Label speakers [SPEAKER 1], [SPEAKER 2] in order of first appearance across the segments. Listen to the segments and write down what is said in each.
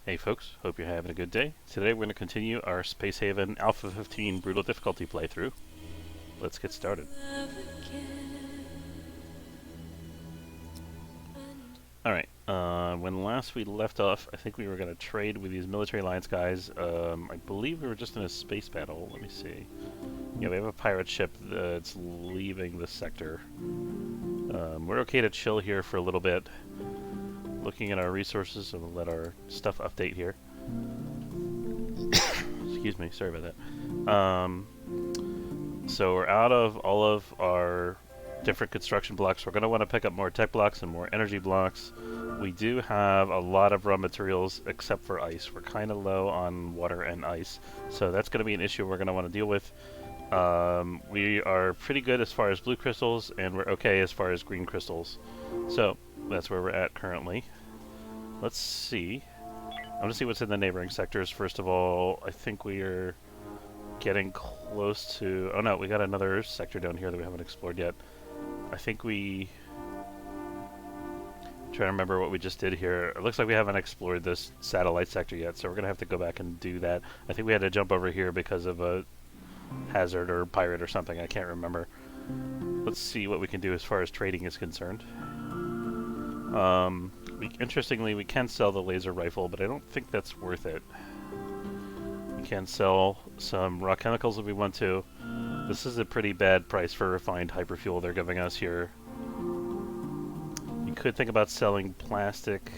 [SPEAKER 1] Hey folks, hope you're having a good day. Today we're going to continue our Space Haven Alpha 15 Brutal Difficulty playthrough. Let's get started. Alright, when last we left off, I think we were going to trade with these Military Alliance guys. I believe we were just in a space battle. Let me see. Yeah, we have a pirate ship that's leaving the sector. We're okay to chill here for a little bit. Looking at our resources, and we'll let our stuff update here. Excuse me, sorry about that. So we're out of all of our different construction blocks. We're going to want to pick up more tech blocks and more energy blocks. We do have a lot of raw materials except for ice. We're kind of low on water and ice, so that's going to be an issue we're going to want to deal with. We are pretty good as far as blue crystals, and we're okay as far as green crystals. So that's where we're at currently. Let's see. I'm going to see what's in the neighboring sectors. First of all, I think we are getting close to... Oh no, we got another sector down here that we haven't explored yet. I think we... I'm trying to remember what we just did here. It looks like we haven't explored this satellite sector yet, so we're going to have to go back and do that. I think we had to jump over here because of a hazard or pirate or something. I can't remember. Let's see what we can do as far as trading is concerned. Interestingly, we can sell the laser rifle, but I don't think that's worth it. We can sell some raw chemicals if we want to. This is a pretty bad price for refined hyperfuel they're giving us here. You could think about selling plastic.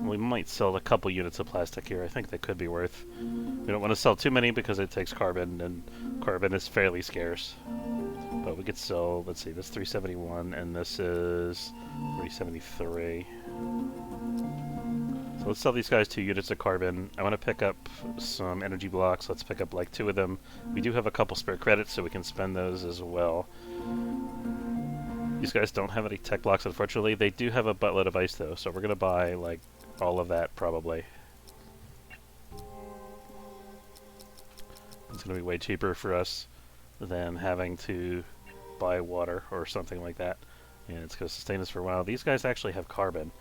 [SPEAKER 1] We might sell a couple units of plastic here. I think that could be worth. We don't want to sell too many because it takes carbon, and carbon is fairly scarce. But we could sell, let's see, this 371 and this is 373. So let's sell these guys 2 units of carbon. I want to pick up some energy blocks. Let's pick up like 2 of them. We do have a couple spare credits, so we can spend those as well. These guys don't have any tech blocks, unfortunately. They do have a buttload of ice, though, so we're going to buy like all of that, probably. It's going to be way cheaper for us than having to buy water or something like that. And it's going to sustain us for a while. These guys actually have carbon.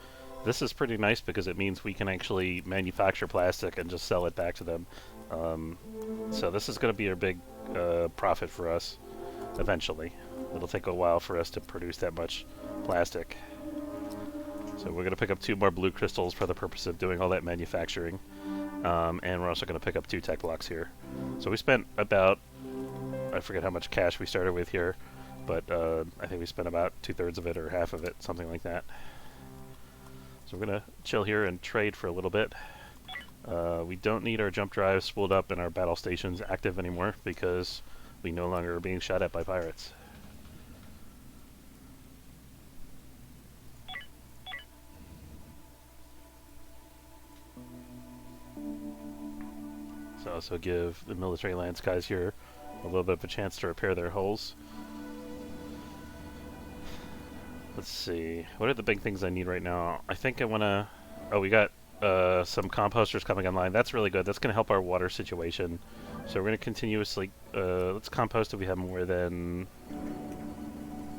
[SPEAKER 1] This is pretty nice because it means we can actually manufacture plastic and just sell it back to them. So this is going to be a big profit for us eventually. It'll take a while for us to produce that much plastic. So we're going to pick up 2 more blue crystals for the purpose of doing all that manufacturing. And we're also going to pick up 2 tech blocks here. So we spent about, I forget how much cash we started with here, but I think we spent about 2/3 of it or half of it, something like that. So we're going to chill here and trade for a little bit. We don't need our jump drives spooled up and our battle stations active anymore because we no longer are being shot at by pirates. So also give the Military Alliance guys here a little bit of a chance to repair their hulls. Let's see. What are the big things I need right now? I think I want to... Oh, we got some composters coming online. That's really good. That's going to help our water situation. So we're going to continuously... let's compost if we have more than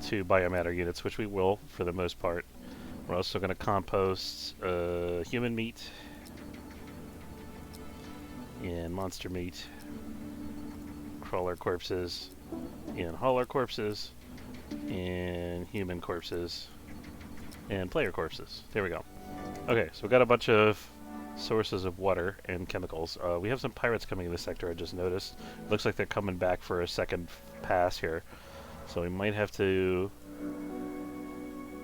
[SPEAKER 1] 2 biomatter units, which we will for the most part. We're also going to compost human meat and monster meat, crawler corpses, and hauler corpses, and human corpses, and player corpses. There we go. Okay, so we've got a bunch of sources of water and chemicals. We have some pirates coming in this sector, I just noticed. Looks like they're coming back for a second pass here. So we might have to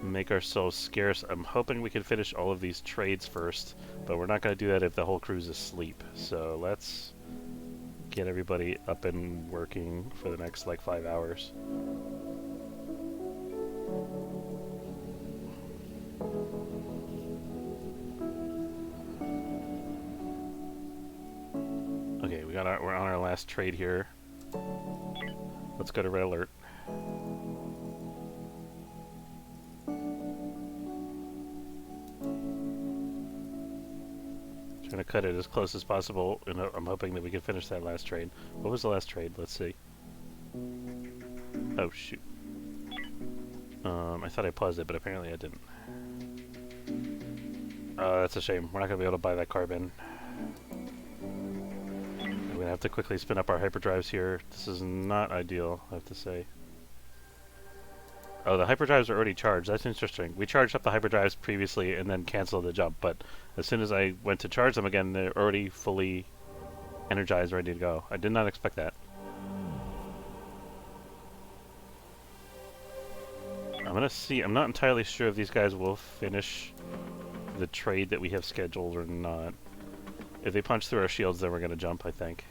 [SPEAKER 1] make ourselves scarce. I'm hoping we can finish all of these trades first, but we're not going to do that if the whole crew's asleep. So let's get everybody up and working for the next like 5 hours. Okay, we're on our last trade here. Let's go to red alert. Trying to cut it as close as possible, and I'm hoping that we can finish that last trade. What was the last trade? Let's see. Oh shoot. I thought I paused it, but apparently I didn't. That's a shame. We're not going to be able to buy that carbon. We're going to have to quickly spin up our hyperdrives here. This is not ideal, I have to say. Oh, the hyperdrives are already charged. That's interesting. We charged up the hyperdrives previously and then canceled the jump, but as soon as I went to charge them again, they're already fully energized, ready to go. I did not expect that. I'm gonna see. I'm not entirely sure if these guys will finish the trade that we have scheduled or not. If they punch through our shields, then we're gonna jump, I think.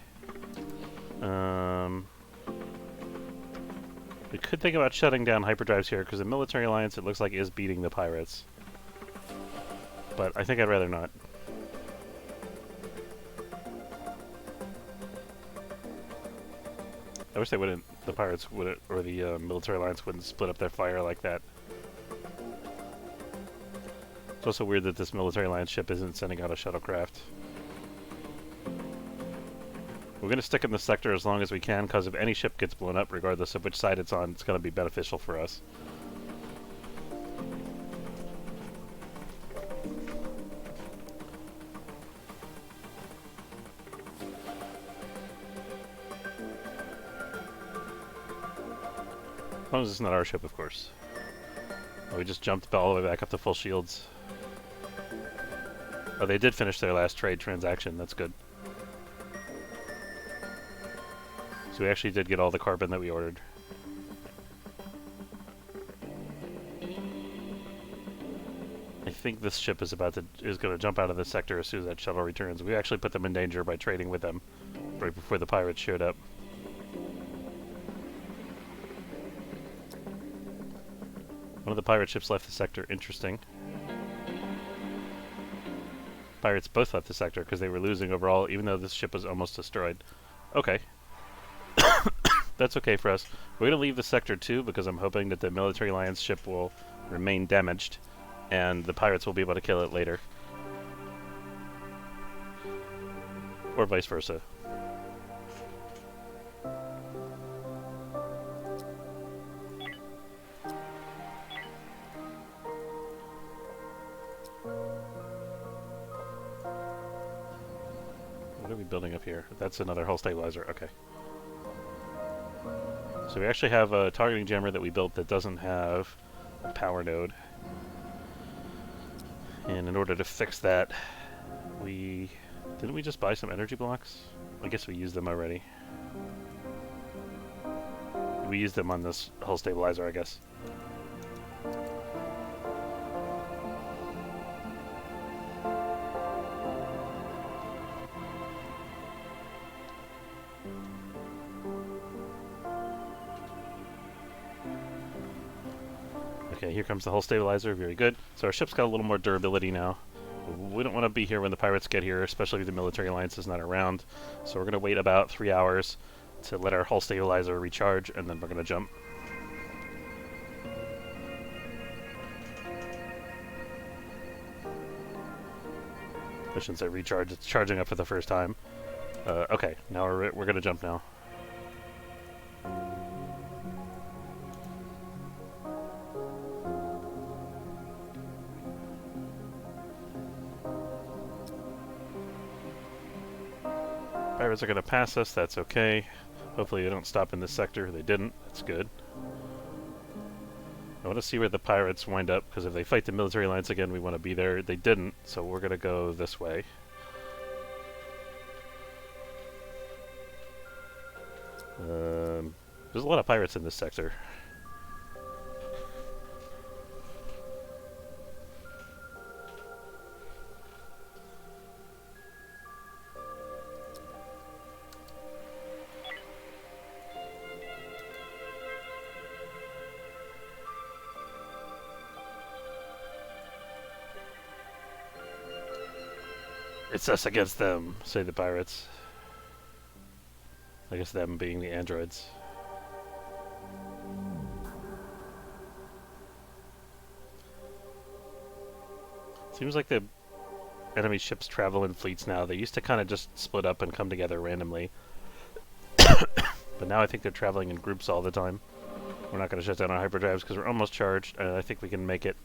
[SPEAKER 1] We could think about shutting down hyperdrives here, because the military alliance, it looks like, is beating the pirates. But I think I'd rather not. I wish they wouldn't, the pirates wouldn't, or the military alliance wouldn't split up their fire like that. It's also weird that this military alliance ship isn't sending out a shuttlecraft. We're going to stick in the sector as long as we can, because if any ship gets blown up, regardless of which side it's on, it's going to be beneficial for us. As long as it's not our ship, of course. Oh, we just jumped all the way back up to full shields. Oh, they did finish their last trade transaction. That's good. So we actually did get all the carbon that we ordered. I think this ship is going to jump out of this sector as soon as that shuttle returns. We actually put them in danger by trading with them right before the pirates showed up. One of the pirate ships left the sector. Interesting. Pirates both left the sector because they were losing overall, even though this ship was almost destroyed. Okay. That's okay for us. We're going to leave the sector too, because I'm hoping that the military alliance ship will remain damaged, and the pirates will be able to kill it later. Or vice versa. What are we building up here? That's another hull stabilizer. Okay. So we actually have a targeting jammer that we built that doesn't have a power node. And in order to fix that, didn't we just buy some energy blocks? I guess we used them already. We used them on this hull stabilizer, I guess. Okay, here comes the hull stabilizer. Very good. So our ship's got a little more durability now. We don't want to be here when the pirates get here, especially if the military alliance is not around. So we're going to wait about 3 hours to let our hull stabilizer recharge, and then we're going to jump. I shouldn't say recharge, it's charging up for the first time. Okay, now we're going to jump now. Pirates are going to pass us, that's okay. Hopefully they don't stop in this sector. They didn't, that's good. I want to see where the pirates wind up, because if they fight the military alliance again, we want to be there. They didn't, so we're going to go this way. There's a lot of pirates in this sector. It's us against them, say the pirates. I guess them being the androids. Seems like the enemy ships travel in fleets now. They used to kind of just split up and come together randomly. But now I think they're traveling in groups all the time. We're not going to shut down our hyperdrives because we're almost charged, and I think we can make it.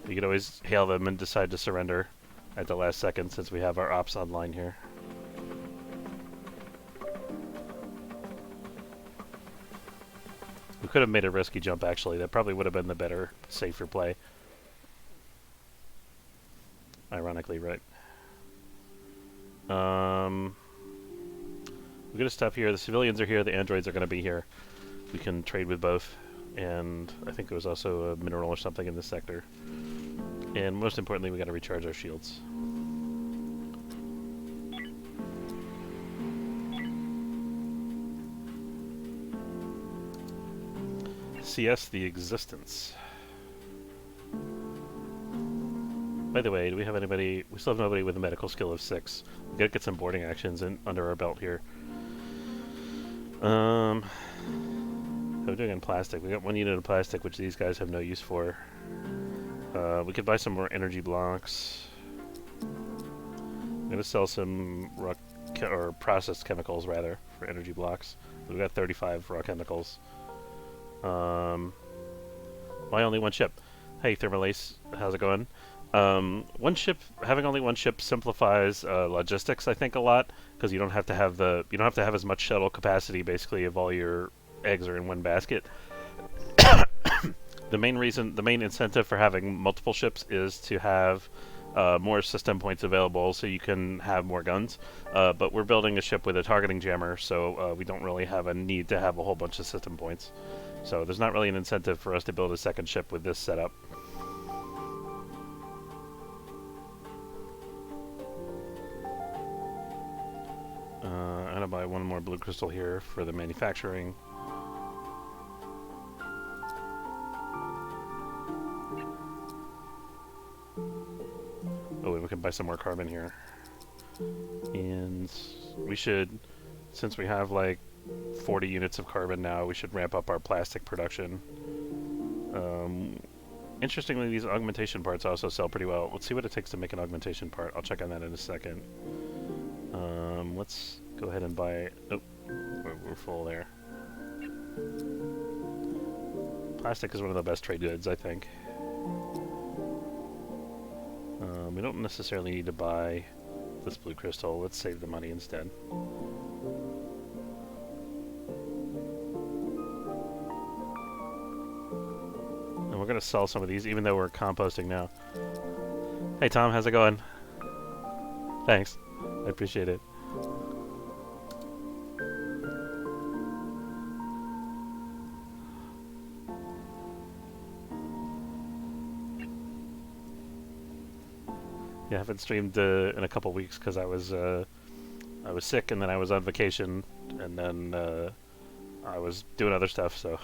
[SPEAKER 1] We could always hail them and decide to surrender at the last second since we have our ops online here. We could have made a risky jump actually. That probably would have been the better, safer play. Ironically, right? We're gonna stop here. The civilians are here. The androids are gonna be here. We can trade with both. And I think there was also a mineral or something in this sector. And most importantly, we gotta recharge our shields. CS the Existence. By the way, do we have anybody? We still have nobody with a medical skill of 6. We gotta get some boarding actions under our belt here. How are we doing in plastic? We got 1 unit of plastic, which these guys have no use for. We could buy some more energy blocks. I'm gonna sell some or processed chemicals rather for energy blocks. We've got 35 raw chemicals. Why only 1 ship? Hey, Thermalace, how's it going? Having only 1 ship simplifies logistics, I think, a lot because you don't have to have as much shuttle capacity. Basically, if all your eggs are in 1 basket. The main incentive for having multiple ships is to have more system points available, so you can have more guns. But we're building a ship with a targeting jammer, so we don't really have a need to have a whole bunch of system points. So there's not really an incentive for us to build a second ship with this setup. I'm gonna buy 1 more blue crystal here for the manufacturing. Oh, and we can buy some more carbon here. And we should, since we have like 40 units of carbon now, we should ramp up our plastic production. Interestingly, these augmentation parts also sell pretty well. Let's see what it takes to make an augmentation part. I'll check on that in a second. Let's go ahead and buy... Oh, we're full there. Plastic is one of the best trade goods, I think. We don't necessarily need to buy this blue crystal. Let's save the money instead. And we're going to sell some of these, even though we're composting now. Hey Tom, how's it going? Thanks. I appreciate it. Yeah, I haven't streamed in a couple weeks because I was sick, and then I was on vacation, and then I was doing other stuff, so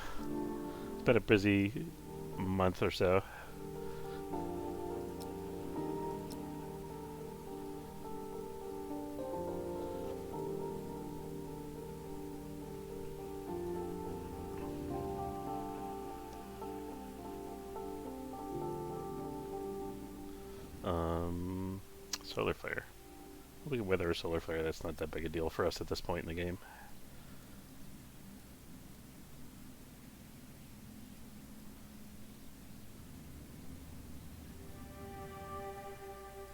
[SPEAKER 1] it's been a busy month or so. Solar flare. We can weather a solar flare. That's not that big a deal for us at this point in the game.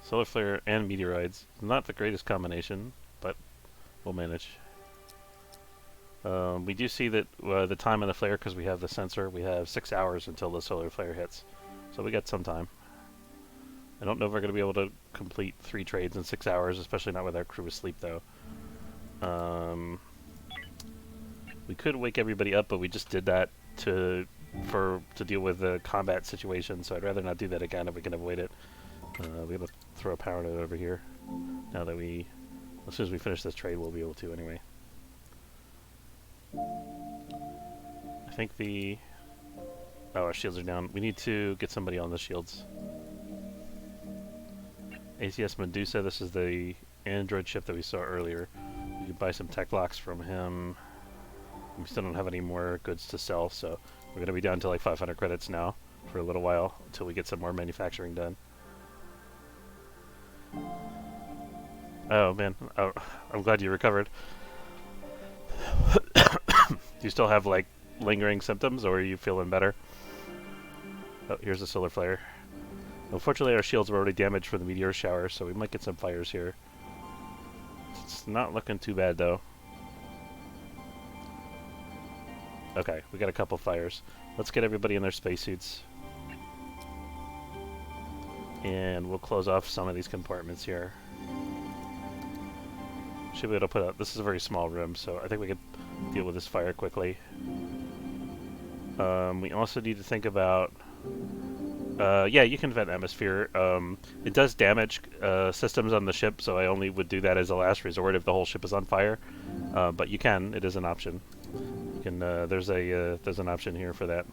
[SPEAKER 1] Solar flare and meteoroids. Not the greatest combination, but we'll manage. We do see that the time on the flare, because we have the sensor, we have 6 hours until the solar flare hits. So we got some time. I don't know if we're going to be able to complete 3 trades in 6 hours, especially not with our crew asleep, though. We could wake everybody up, but we just did that to deal with the combat situation, so I'd rather not do that again if we can avoid it. We have to throw a power node over here. Now that as soon as we finish this trade, we'll be able to anyway. I think our shields are down. We need to get somebody on the shields. ACS Medusa, this is the android ship that we saw earlier. We could buy some tech blocks from him. We still don't have any more goods to sell, so we're going to be down to like 500 credits now for a little while until we get some more manufacturing done. Oh man, I'm glad you recovered. Do you still have like lingering symptoms, or are you feeling better? Oh, here's the solar flare. Unfortunately, our shields were already damaged from the meteor shower, so we might get some fires here. It's not looking too bad, though. Okay, we got a couple fires. Let's get everybody in their spacesuits. And we'll close off some of these compartments here. Should be able to put out... This is a very small room, so I think we could deal with this fire quickly. We also need to think about... yeah, you can vent atmosphere. It does damage systems on the ship, so I only would do that as a last resort if the whole ship is on fire. But you can. It is an option. You can. There's an option here for that.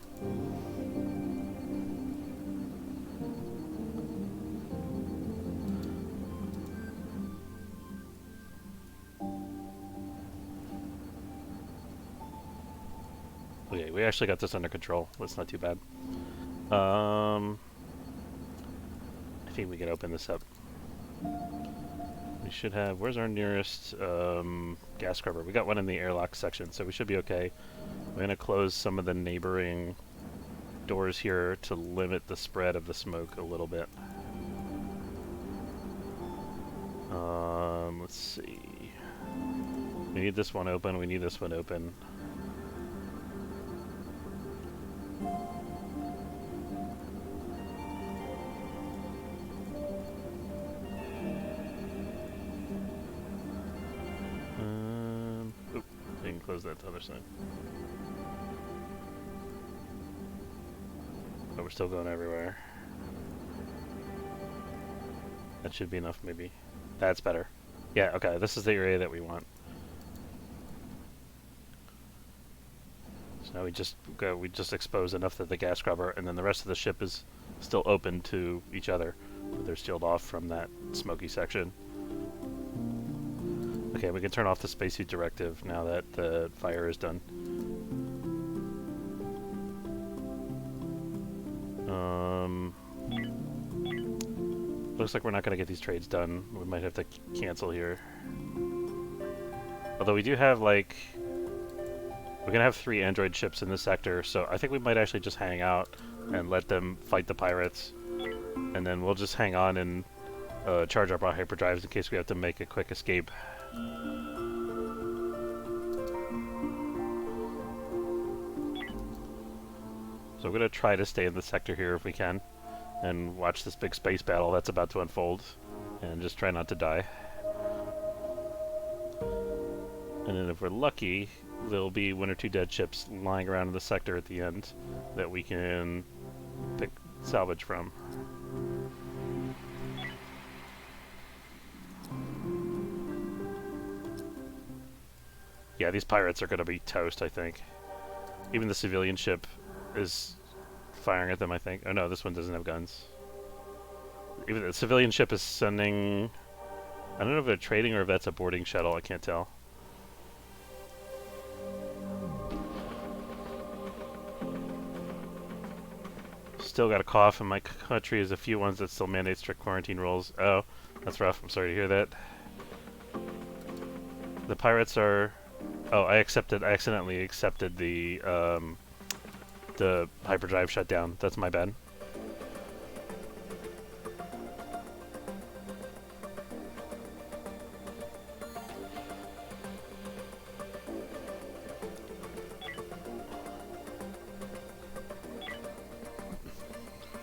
[SPEAKER 1] Okay, we actually got this under control. That's not too bad. I think we can open this up. We should have... Where's our nearest gas scrubber? We got one in the airlock section, so we should be okay. We're going to close some of the neighboring doors here to limit the spread of the smoke a little bit. Let's see. We need this one open. We need this one open. We can close that to the other side. Oh, we're still going everywhere. That should be enough, maybe. That's better. Yeah, okay, this is the area that we want. So now we just expose enough that the gas scrubber, and then the rest of the ship is still open to each other, but they're sealed off from that smoky section. Okay, we can turn off the spacesuit directive now that the fire is done. Looks like we're not going to get these trades done. We might have to cancel here. Although we do have, like... We're going to have 3 android ships in this sector, so I think we might actually just hang out and let them fight the pirates. And then we'll just hang on and charge up our hyperdrives in case we have to make a quick escape. So we're going to try to stay in the sector here if we can, and watch this big space battle that's about to unfold, and just try not to die. And then if we're lucky, there'll be 1 or 2 dead ships lying around in the sector at the end that we can pick salvage from. Yeah, these pirates are going to be toast, I think. Even the civilian ship is firing at them, I think. Oh no, this one doesn't have guns. Even the civilian ship is sending... I don't know if they're trading or if that's a boarding shuttle, I can't tell. Still got a cough, and my country is a few ones that still mandate strict quarantine rules. Oh, that's rough. I'm sorry to hear that. The pirates are... Oh, I accidentally accepted the hyperdrive shutdown. That's my bad.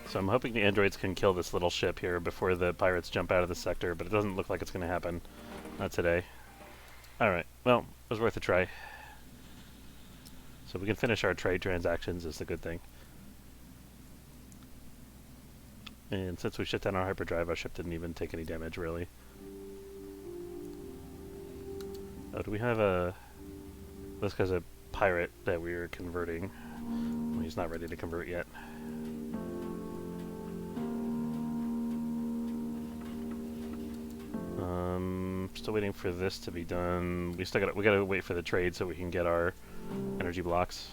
[SPEAKER 1] So I'm hoping the androids can kill this little ship here before the pirates jump out of the sector, but it doesn't look like it's going to happen. Not today. Alright, well, it was worth a try. So we can finish our trade transactions is the good thing. And since we shut down our hyperdrive, our ship didn't even take any damage, really. Oh, do we have a... This guy's a pirate that we are converting. Well, he's not ready to convert yet. Still waiting for this to be done. We gotta wait for the trade so we can get our energy blocks.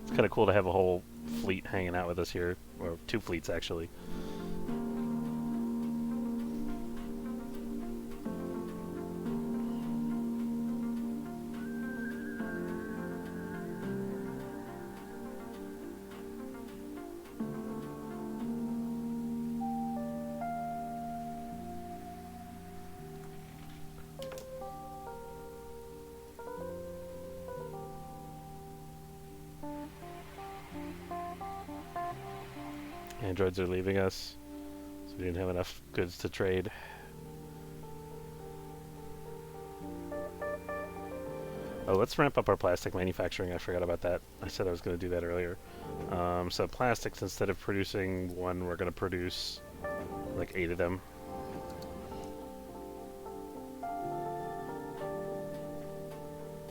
[SPEAKER 1] It's kind of cool to have a whole fleet hanging out with us here, or 2 fleets actually. androids are leaving us, so we didn't have enough goods to trade. Oh, let's ramp up our plastic manufacturing. I forgot about that. I said I was going to do that earlier. So plastics, instead of producing one, we're going to produce like 8 of them.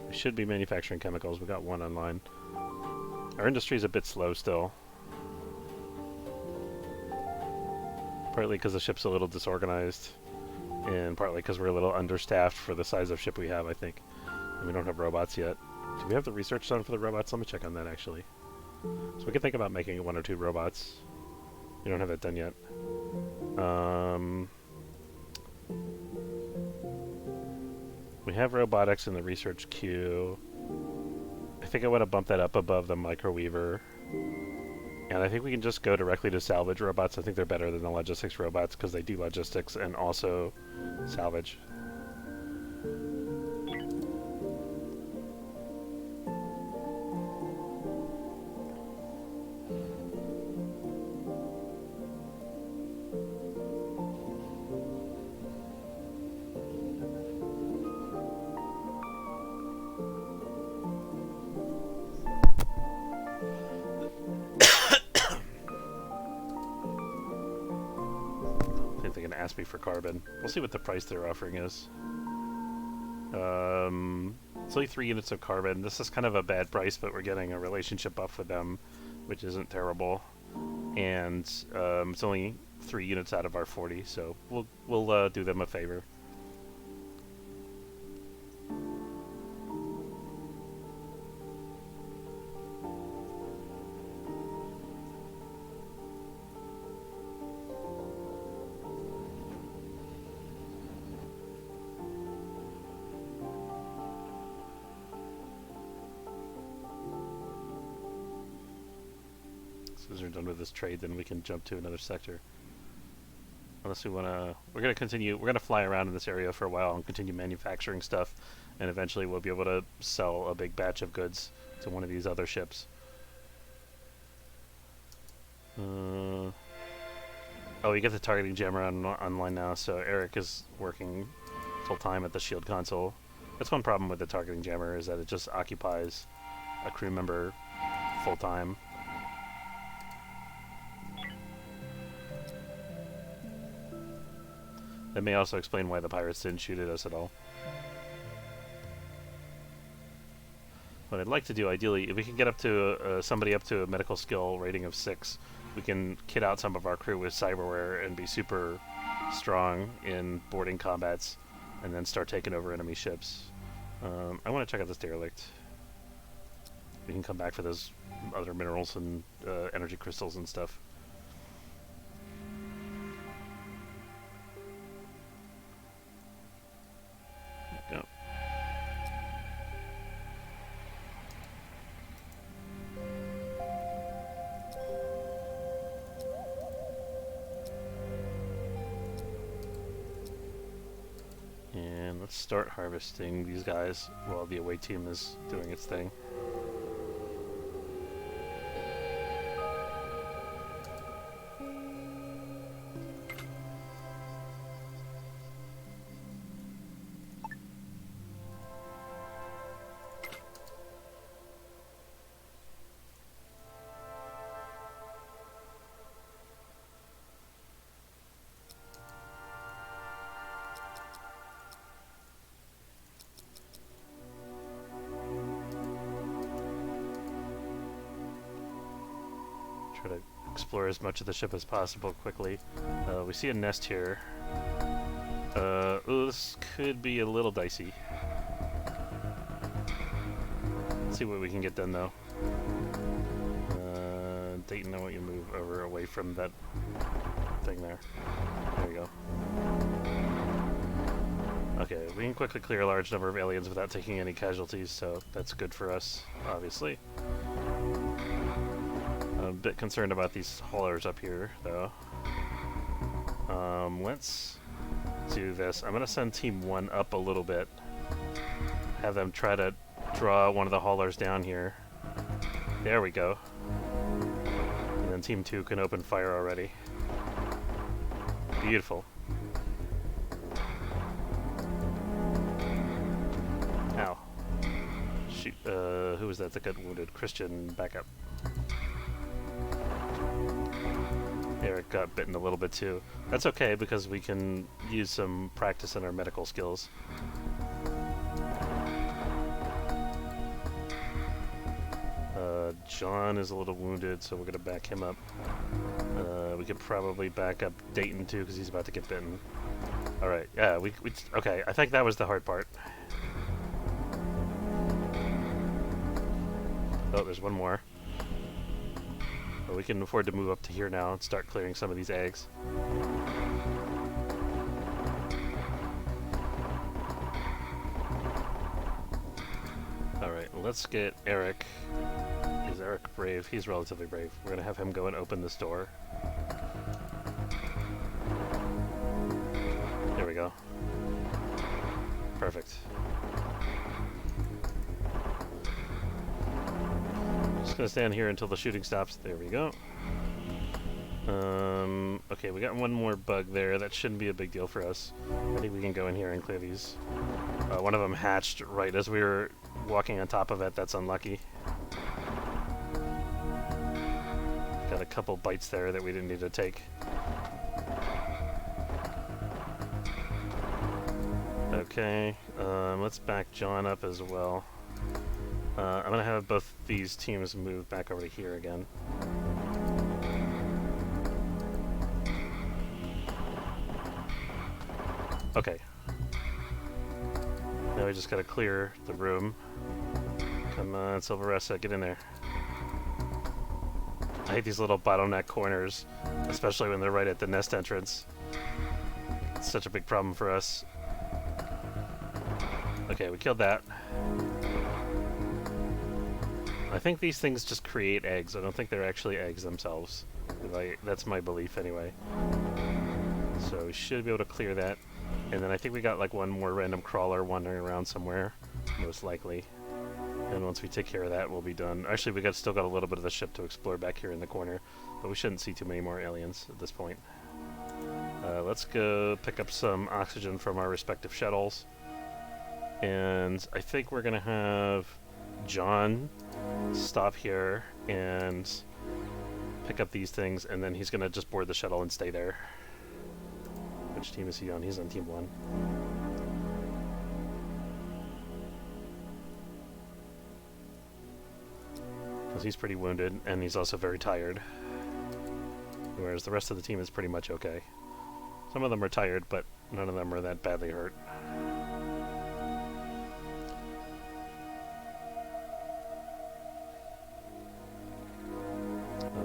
[SPEAKER 1] We should be manufacturing chemicals. We got 1 online. Our industry is a bit slow still. Partly because the ship's a little disorganized, and partly because we're a little understaffed for the size of ship we have, I think. And we don't have robots yet. Do we have the research done for the robots? Let me check on that, actually. So we can think about making 1 or 2 robots. We don't have that done yet. We have robotics in the research queue. I think I want to bump that up above the microweaver. And I think we can just go directly to salvage robots. I think they're better than the logistics robots because they do logistics and also salvage. Ask me for carbon. We'll see what the price they're offering is. It's only 3 units of carbon. This is kind of a bad price, but we're getting a relationship buff with them, which isn't terrible. And it's only 3 units out of our 40, so we'll do them a favor. As we're done with this trade, then we can jump to another sector. Unless we want to... We're going to fly around in this area for a while and continue manufacturing stuff, and eventually we'll be able to sell a big batch of goods to one of these other ships. Oh, you get the targeting jammer online now, so Eric is working full-time at the shield console. That's one problem with the targeting jammer, is that it just occupies a crew member full-time. That may also explain why the pirates didn't shoot at us at all. What I'd like to do, ideally, if we can get up to somebody up to a medical skill rating of 6, we can kit out some of our crew with cyberware and be super strong in boarding combats, and then start taking over enemy ships. I want to check out this derelict. We can come back for those other minerals and energy crystals and stuff. Go. And let's start harvesting these guys while the away team is doing its thing. Try to explore as much of the ship as possible quickly. We see a nest here. Ooh, this could be a little dicey. Let's see what we can get done, though. Dayton, I want you to move over away from that thing there. There we go. Okay, we can quickly clear a large number of aliens without taking any casualties, so that's good for us, obviously. I'm a bit concerned about these haulers up here, though. Let's do this. I'm going to send Team 1 up a little bit. Have them try to draw one of the haulers down here. There we go. And then Team 2 can open fire already. Beautiful. Ow. Shoot, who was that got wounded? Christian, back up. Eric got bitten a little bit too. That's okay because we can use some practice in our medical skills. John is a little wounded, so we're gonna back him up. We could probably back up Dayton too because he's about to get bitten. All right, yeah, we okay. I think that was the hard part. Oh, there's one more. But we can afford to move up to here now and start clearing some of these eggs. Alright, let's get Eric. Is Eric brave? He's relatively brave. We're going to have him go and open this door. There we go. Perfect. Just gonna stand here until the shooting stops. There we go. Okay, we got one more bug there. That shouldn't be a big deal for us. I think we can go in here and clear these. One of them hatched right as we were walking on top of it. That's unlucky. Got a couple bites there that we didn't need to take. Okay, let's back John up as well. I'm going to have both these teams move back over to here again. Okay. Now we just got to clear the room. Come on, Silveressa, get in there. I hate these little bottleneck corners, especially when they're right at the nest entrance. It's such a big problem for us. Okay, we killed that. I think these things just create eggs. I don't think they're actually eggs themselves. That's my belief anyway. So we should be able to clear that. And then I think we got like one more random crawler wandering around somewhere, most likely. And once we take care of that, we'll be done. Actually, we still got a little bit of the ship to explore back here in the corner, but we shouldn't see too many more aliens at this point. Let's go pick up some oxygen from our respective shuttles. And I think we're going to have John stop here and pick up these things, and then he's going to just board the shuttle and stay there. Which team is he on? He's on Team 1. Because he's pretty wounded, and he's also very tired. Whereas the rest of the team is pretty much okay. Some of them are tired, but none of them are that badly hurt.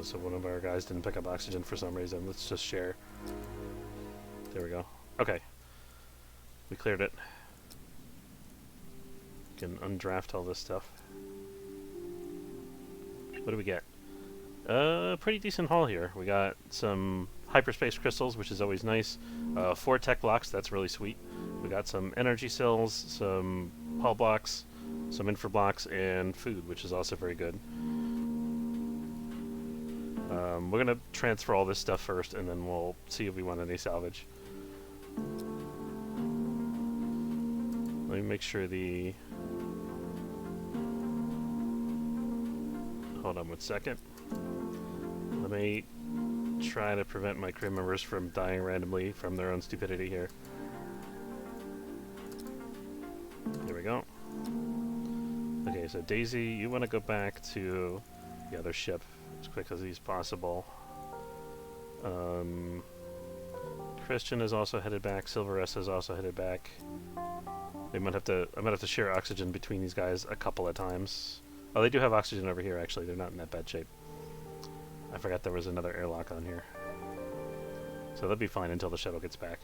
[SPEAKER 1] So one of our guys didn't pick up oxygen for some reason. Let's just share. There we go. Okay. We cleared it. We can undraft all this stuff. What do we get? Pretty decent haul here. We got some hyperspace crystals, which is always nice. 4 tech blocks, that's really sweet. We got some energy cells, some hull blocks, some infra blocks, and food, which is also very good. We're going to transfer all this stuff first, and then we'll see if we want any salvage. Let me make sure the... Hold on 1 second. Let me try to prevent my crew members from dying randomly from their own stupidity here. There we go. Okay, so Daisy, you want to go back to the other ship as quick as possible. Christian is also headed back. Silveressa is also headed back. I might have to share oxygen between these guys a couple of times. Oh, they do have oxygen over here, actually. They're not in that bad shape. I forgot there was another airlock on here. So they'll be fine until the shuttle gets back.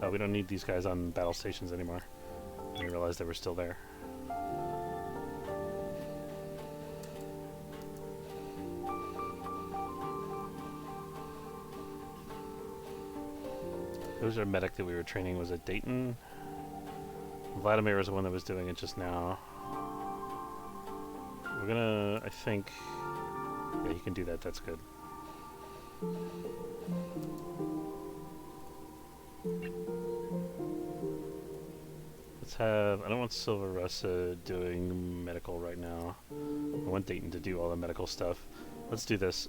[SPEAKER 1] Oh, we don't need these guys on battle stations anymore. I didn't realize they were still there. Who's our medic that we were training? Was it Dayton? Vladimir was the one that was doing it just now. we're gonna, I think, yeah, you can do that, that's good. Let's have, I don't want Silver Russa doing medical right now. I want Dayton to do all the medical stuff. Let's do this.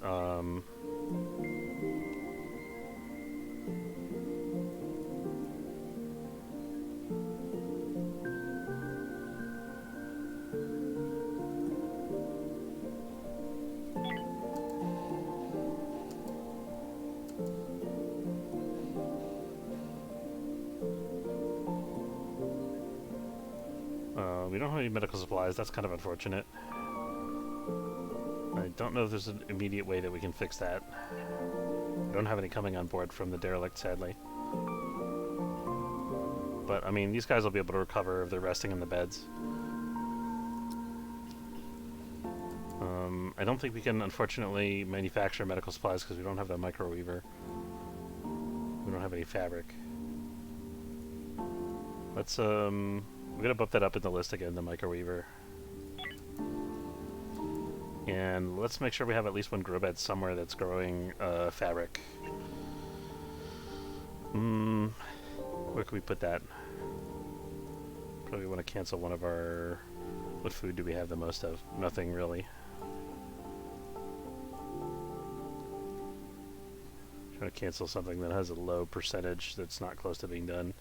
[SPEAKER 1] We don't have any medical supplies. That's kind of unfortunate. I don't know if there's an immediate way that we can fix that. We don't have any coming on board from the derelict, sadly. But, I mean, these guys will be able to recover if they're resting in the beds. I don't think we can, unfortunately, manufacture medical supplies because we don't have the microweaver. We don't have any fabric. Let's, we're gonna bump that up in the list again, the microweaver. And let's make sure we have at least one grow bed somewhere that's growing fabric. Where can we put that? Probably want to cancel one of our... What food do we have the most of? Nothing really. Trying to cancel something that has a low percentage that's not close to being done.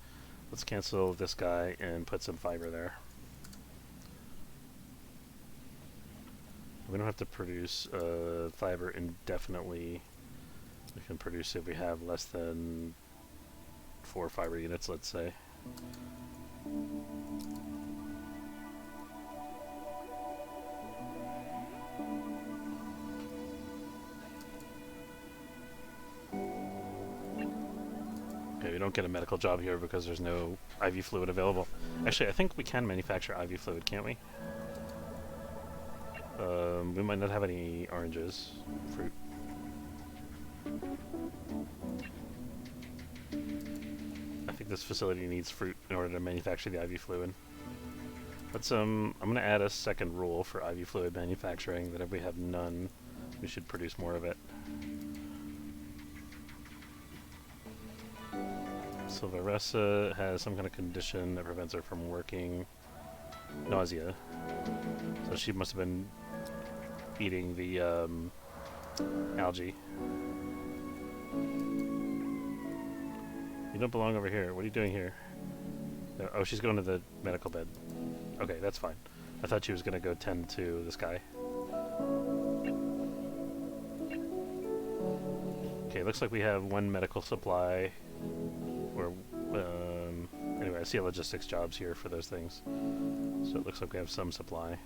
[SPEAKER 1] Let's cancel this guy and put some fiber there. We don't have to produce fiber indefinitely. We can produce if we have less than 4 fiber units, let's say. Okay, we don't get a medical job here because there's no IV fluid available. Actually, I think we can manufacture IV fluid, can't we? We might not have any oranges. Fruit. I think this facility needs fruit in order to manufacture the IV fluid. Let's, I'm gonna add a second rule for IV fluid manufacturing, that if we have none, we should produce more of it. Silver Russa has some kind of condition that prevents her from working. Nausea. So she must have been eating the algae. You don't belong over here. What are you doing here? No, oh, she's going to the medical bed. Okay, that's fine. I thought she was going to go tend to this guy. Okay, looks like we have one medical supply. Or, anyway, I see logistics jobs here for those things. So it looks like we have some supply.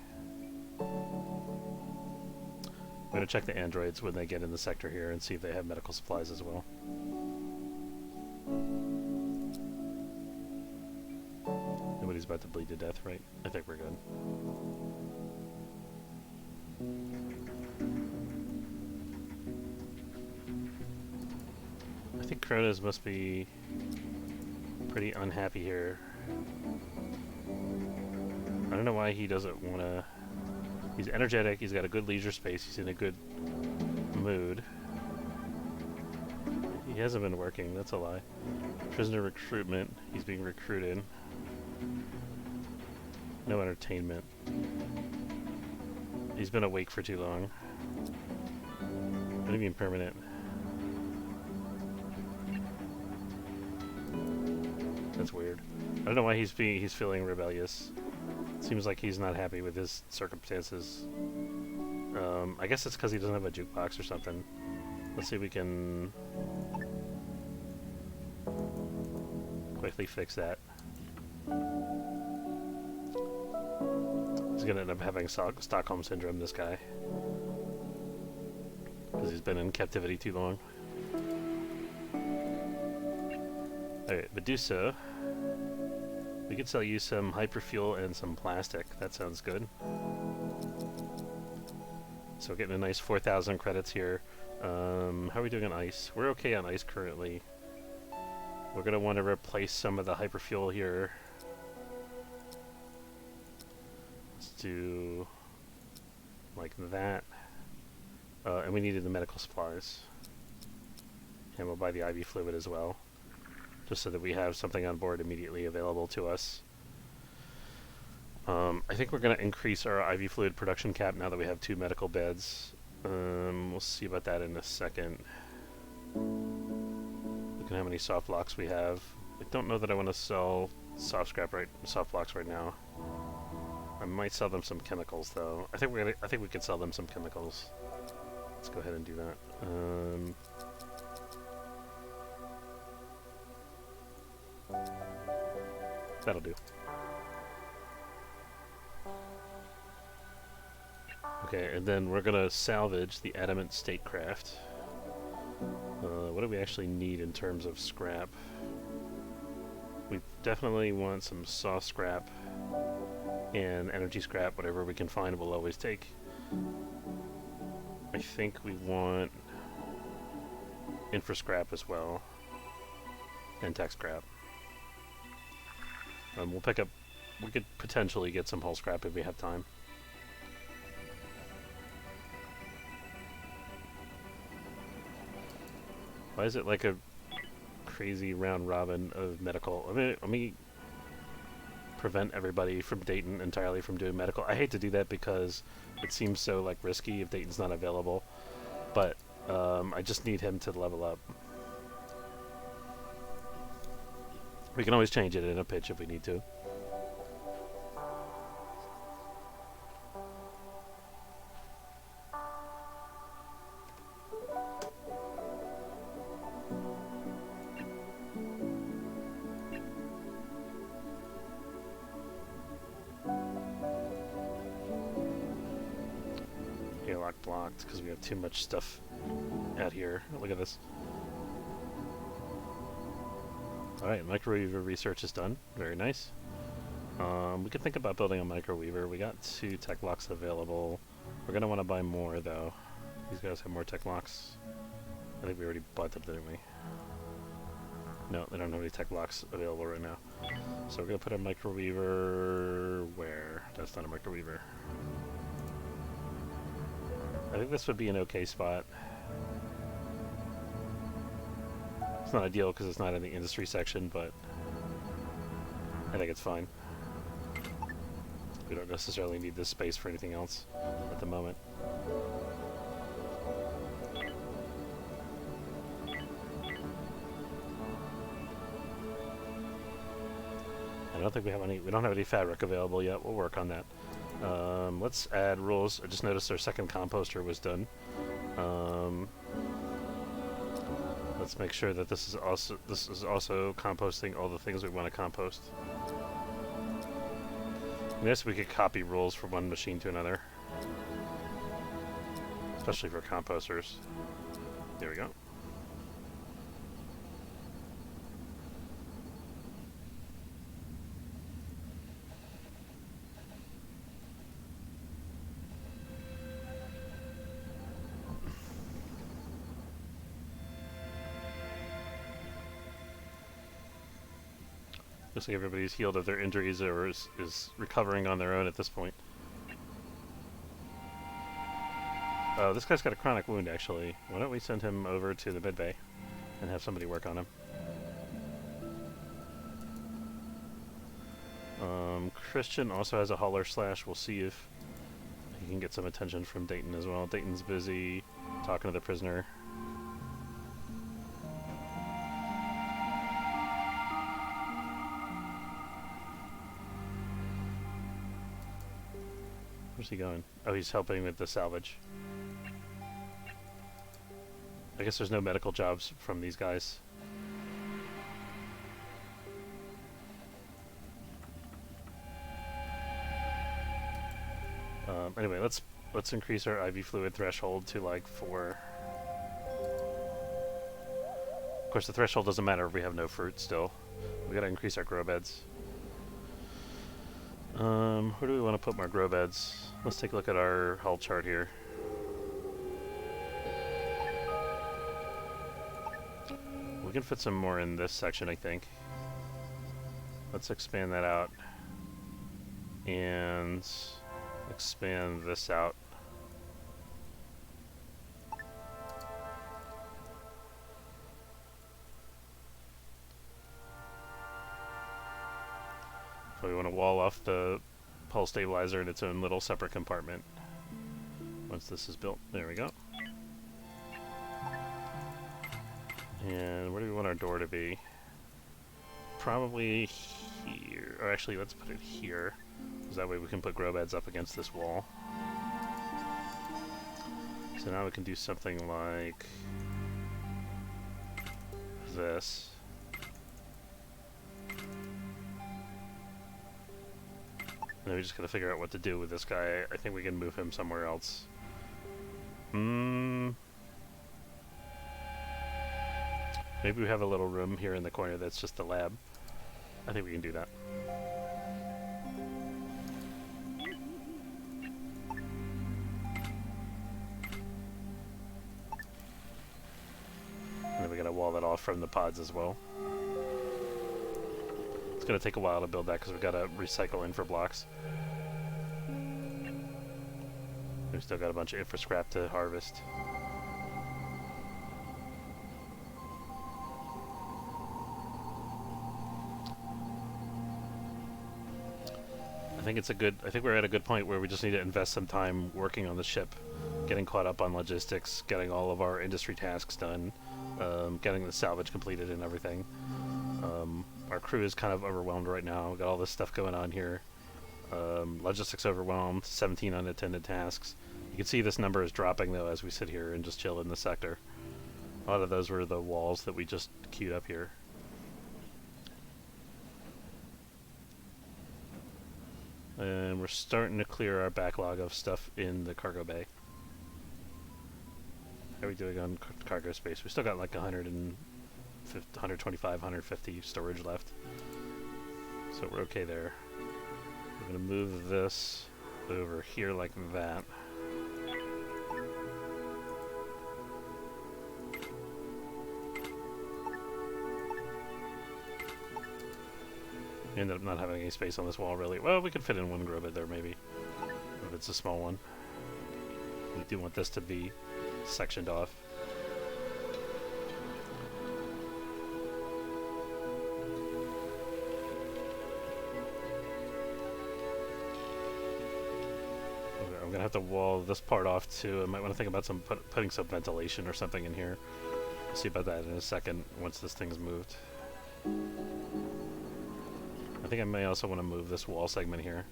[SPEAKER 1] I'm going to check the androids when they get in the sector here and see if they have medical supplies as well. Nobody's about to bleed to death, right? I think we're good. I think Kronos must be pretty unhappy here. I don't know why he doesn't want to... He's energetic, he's got a good leisure space, he's in a good mood. He hasn't been working, that's a lie. Prisoner recruitment, he's being recruited. No entertainment. He's been awake for too long. What do you mean permanent? That's weird. I don't know why he's feeling rebellious. Seems like he's not happy with his circumstances. I guess it's because he doesn't have a jukebox or something. Let's see if we can quickly fix that. He's gonna end up having Stockholm Syndrome, this guy. Because he's been in captivity too long. Alright, Medusa. We could sell you some hyperfuel and some plastic. That sounds good. So we're getting a nice 4,000 credits here. How are we doing on ice? We're okay on ice currently. We're going to want to replace some of the hyperfuel here. Let's do like that. And we needed the medical supplies. And we'll buy the IV fluid as well, just so that we have something on board immediately available to us. I think we're going to increase our IV fluid production cap now that we have 2 medical beds. We'll see about that in a second. Look at how many soft blocks we have. I don't know that I want to sell soft blocks right now. I might sell them some chemicals though. I think we could sell them some chemicals. Let's go ahead and do that. That'll do. Okay, and then we're gonna salvage the adamant statecraft. What do we actually need in terms of scrap? We definitely want some soft scrap and energy scrap. Whatever we can find, we'll always take. I think we want infra scrap as well, and tech scrap. We'll pick up. We could potentially get some hull scrap if we have time. Why is it like a crazy round robin of medical? I mean, let me prevent everybody from Dayton entirely from doing medical. I hate to do that because it seems so like risky if Dayton's not available, but I just need him to level up. We can always change it in a pitch if we need to. Airlock blocked because we have too much stuff out here. Look at this. Alright, microweaver research is done. Very nice. We could think about building a microweaver. We got 2 tech locks available. We're going to want to buy more, though. These guys have more tech locks. I think we already bought them, didn't we? No, they don't have any tech locks available right now. So we're going to put a microweaver... where? That's not a microweaver. I think this would be an okay spot. It's not ideal because it's not in the industry section, but I think it's fine. We don't necessarily need this space for anything else at the moment. I don't think we have any. We don't have any fabric available yet. We'll work on that. Let's add rules. I just noticed our second composter was done. Let's make sure that this is also composting all the things we want to compost. I guess we could copy rules from one machine to another, especially for composters. There we go. Looks like everybody's healed of their injuries or is recovering on their own at this point. Oh, this guy's got a chronic wound, actually. Why don't we send him over to the med bay and have somebody work on him? Christian also has a hauler slash. We'll see if he can get some attention from Dayton as well. Dayton's busy talking to the prisoner. Where's he going? Oh, he's helping with the salvage. I guess there's no medical jobs from these guys. Anyway, let's increase our IV fluid threshold to like 4. Of course, the threshold doesn't matter if we have no fruit still. We gotta increase our grow beds. Where do we want to put more grow beds? Let's take a look at our hull chart here. We can fit some more in this section, I think. Let's expand that out. And expand this out. We want to wall off the pulse stabilizer in its own little separate compartment. Once this is built, there we go. And where do we want our door to be? Probably here. Or actually, let's put it here. Because that way we can put grow beds up against this wall. So now we can do something like this. And then we just gotta figure out what to do with this guy. I think we can move him somewhere else. Maybe we have a little room here in the corner that's just the lab. I think we can do that. And then we gotta wall that off from the pods as well. It's gonna take a while to build that because we gotta recycle infra blocks. We've still got a bunch of infra scrap to harvest. I think we're at a good point where we just need to invest some time working on the ship, getting caught up on logistics, getting all of our industry tasks done, getting the salvage completed and everything. Our crew is kind of overwhelmed right now. We've got all this stuff going on here. Logistics overwhelmed, 17 unattended tasks. You can see this number is dropping though as we sit here and just chill in the sector. A lot of those were the walls that we just queued up here. And we're starting to clear our backlog of stuff in the cargo bay. How are we doing on cargo space? We still got like 125, 150 storage left. So we're okay there. We're going to move this over here like that. Ended up not having any space on this wall, really. Well, we could fit in one grow bed there, maybe. If it's a small one. We do want this to be sectioned off. Okay, I'm gonna have to wall this part off too. I might want to think about putting some ventilation or something in here. We'll see about that in a second once this thing's moved. I think I may also want to move this wall segment here.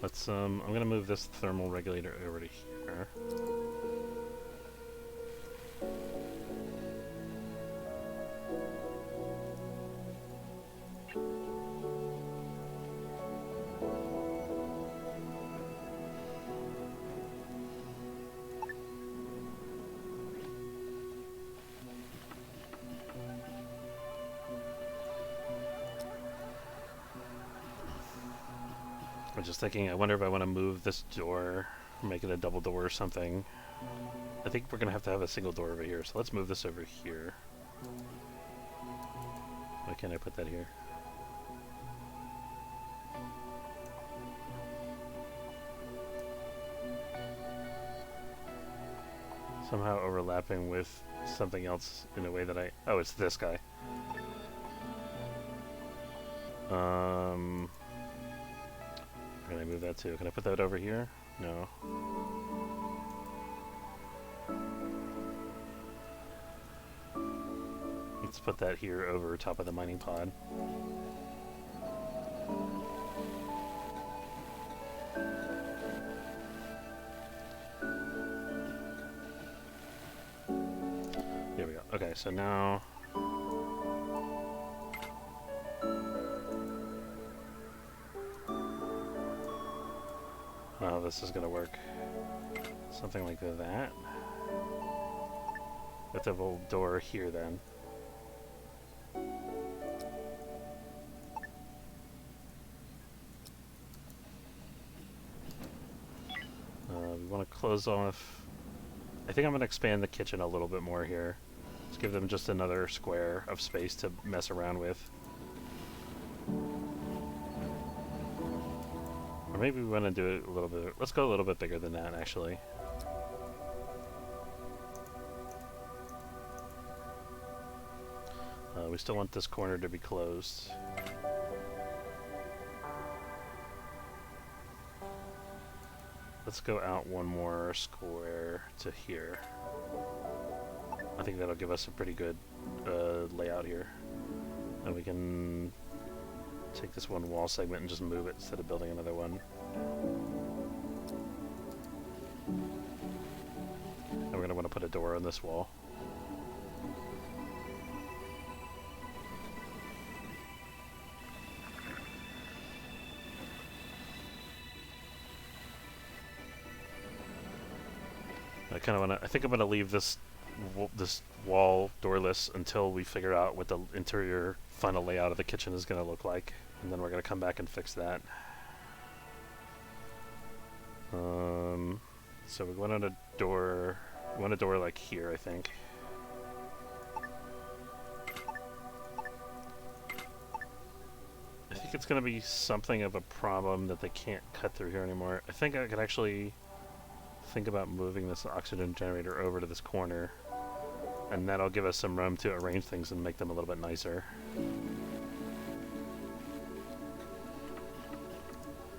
[SPEAKER 1] Let's, I'm going to move this thermal regulator over to here. I'm just thinking, I wonder if I want to move this door, make it a double door or something. I think we're going to have a single door over here, so let's move this over here. Why can't I put that here? Somehow overlapping with something else in a way that oh, it's this guy. Can I move that too? Can I put that over here? No. Let's put that here over top of the mining pod. There we go. Okay, so now... Oh, this is gonna work. Something like that. Let's have a door here then. We want to close off. I think I'm going to expand the kitchen a little bit more here. Let's give them just another square of space to mess around with. Or maybe we want to do it a little bit. Let's go a little bit bigger than that, actually. we still want this corner to be closed. Let's go out one more square to here. I think that'll give us a pretty good layout here. And we can take this one wall segment and just move it instead of building another one. And we're going to want to put a door on this wall. I think I'm gonna leave this wall doorless until we figure out what the interior final layout of the kitchen is gonna look like, and then we're gonna come back and fix that. So we want a door. We want a door like here, I think. I think it's gonna be something of a problem that they can't cut through here anymore. I think I could actually think about moving this oxygen generator over to this corner, and that'll give us some room to arrange things and make them a little bit nicer.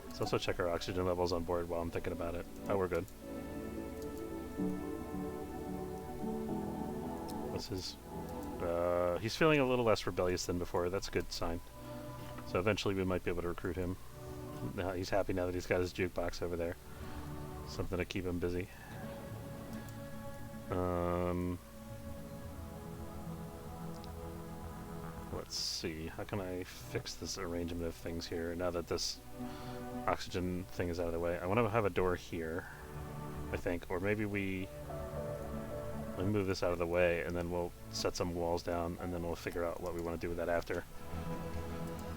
[SPEAKER 1] Let's also check our oxygen levels on board while I'm thinking about it. Oh, we're good. What's his... he's feeling a little less rebellious than before. That's a good sign. So eventually we might be able to recruit him. Now he's happy now that he's got his jukebox over there. Something to keep him busy. Let's see. How can I fix this arrangement of things here now that this oxygen thing is out of the way? I want to have a door here, I think. Or maybe we move this out of the way and then we'll set some walls down and then we'll figure out what we want to do with that after.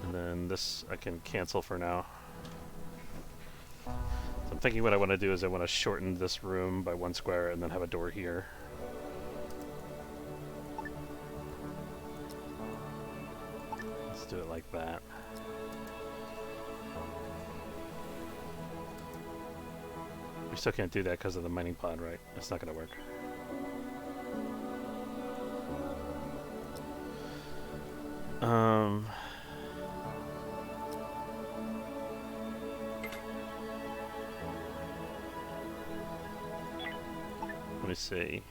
[SPEAKER 1] And then this I can cancel for now. I'm thinking what I want to do is I want to shorten this room by 1 square and then have a door here. Let's do it like that. We still can't do that because of the mining pod, right? It's not going to work. Let me see.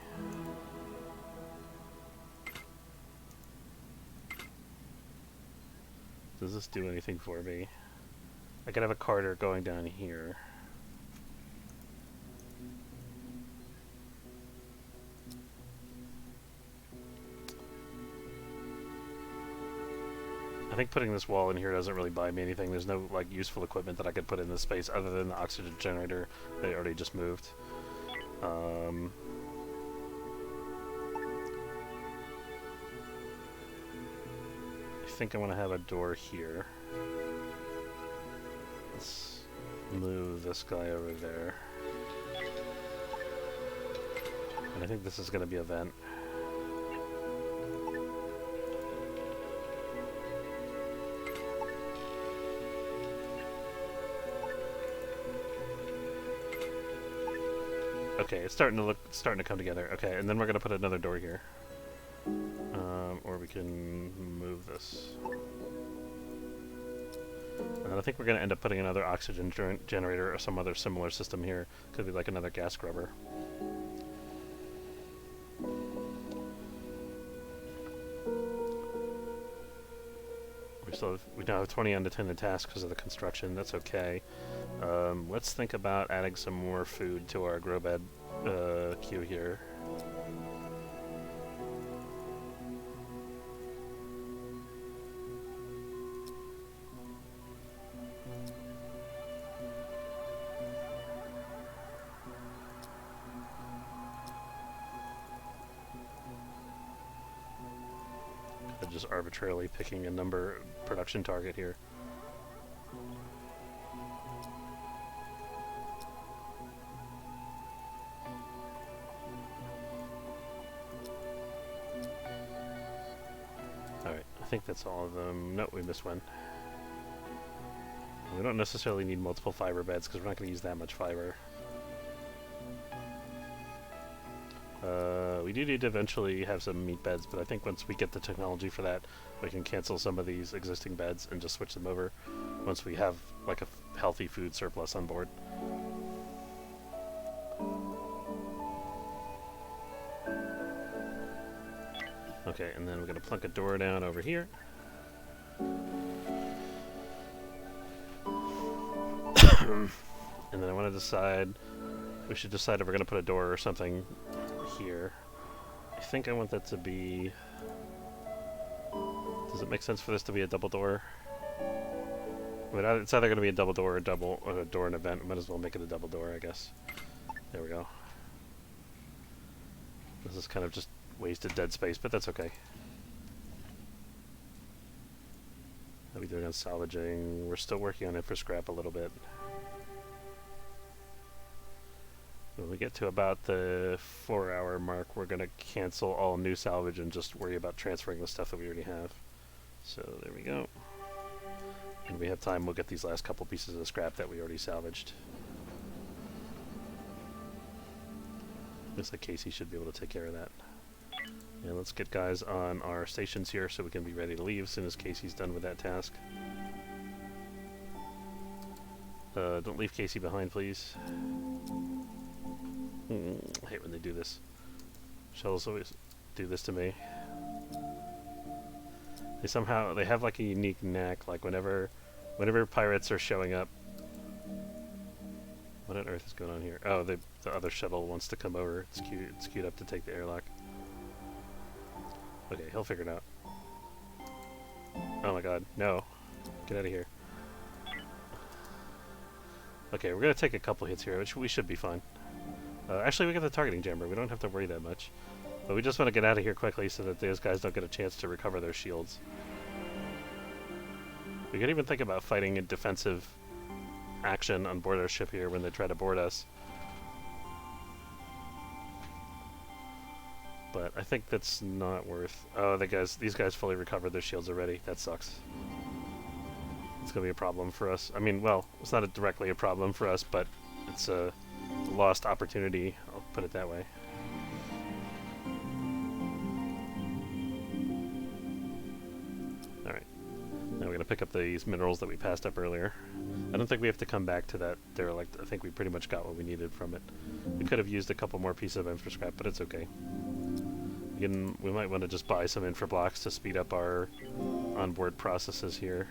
[SPEAKER 1] Does this do anything for me? I could have a carter going down here. I think putting this wall in here doesn't really buy me anything. There's no like useful equipment that I could put in this space other than the oxygen generator they already just moved. I think I want to have a door here. Let's move this guy over there. And I think this is going to be a vent. Okay, it's starting to come together. Okay, and then we're gonna put another door here, or we can move this. And I think we're gonna end up putting another oxygen generator or some other similar system here. Could be like another gas scrubber. We now have 20 unattended tasks because of the construction. That's okay. Let's think about adding some more food to our grow bed queue here. Just arbitrarily picking a number production target here. Alright, I think that's all of them. Nope, we missed one. We don't necessarily need multiple fiber beds because we're not going to use that much fiber. We do need to eventually have some meat beds, but I think once we get the technology for that, we can cancel some of these existing beds and just switch them over once we have like a healthy food surplus on board. Okay, and then we're going to plunk a door down over here. And then I want to decide, we should decide if we're going to put a door or something here. I think I want that to be, does it make sense for this to be a double door? I mean, it's either going to be a double door or a door and a vent. Might as well make it a double door, I guess. There we go. This is kind of just wasted dead space, but that's okay. How are we doing on salvaging? We're still working on it for scrap a little bit. When we get to about the 4-hour mark, we're going to cancel all new salvage and just worry about transferring the stuff that we already have. So there we go. And we have time, we'll get these last couple pieces of scrap that we already salvaged. Looks like Casey should be able to take care of that. And let's get guys on our stations here so we can be ready to leave as soon as Casey's done with that task. Don't leave Casey behind, please. I hate when they do this. Shuttles always do this to me. They have like a unique knack, like whenever pirates are showing up. What on earth is going on here? Oh, the other shuttle wants to come over. It's queued up to take the airlock. Okay, he'll figure it out. Oh my god, no. Get out of here. Okay, we're gonna take a couple hits here, which we should be fine. Actually, we got the targeting jammer. We don't have to worry that much. But we just want to get out of here quickly so that those guys don't get a chance to recover their shields. We could even think about fighting a defensive action on board our ship here when they try to board us. But I think that's not worth... Oh, these guys fully recovered their shields already. That sucks. It's going to be a problem for us. I mean, well, it's not directly a problem for us, but it's a lost opportunity, I'll put it that way. Alright. Now we're going to pick up these minerals that we passed up earlier. I don't think we have to come back to that derelict. I think we pretty much got what we needed from it. We could have used a couple more pieces of infra scrap, but it's okay. Again, we might want to just buy some infra blocks to speed up our onboard processes here.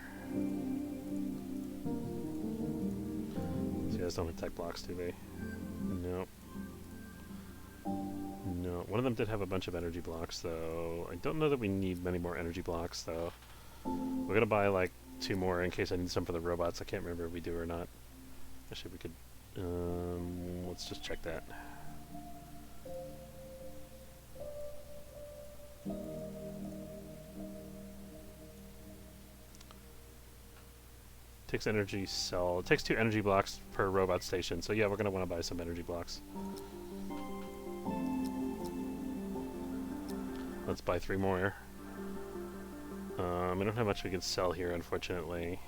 [SPEAKER 1] These guys don't attack blocks, do they? No. No. One of them did have a bunch of energy blocks, though. I don't know that we need many more energy blocks, though. We're gonna buy, like, 2 more in case I need some for the robots. I can't remember if we do or not. Actually, we could... let's just check that. Takes energy cell. It takes 2 energy blocks per robot station, so yeah, we're gonna want to buy some energy blocks. Let's buy 3 more. We don't have much we can sell here, unfortunately,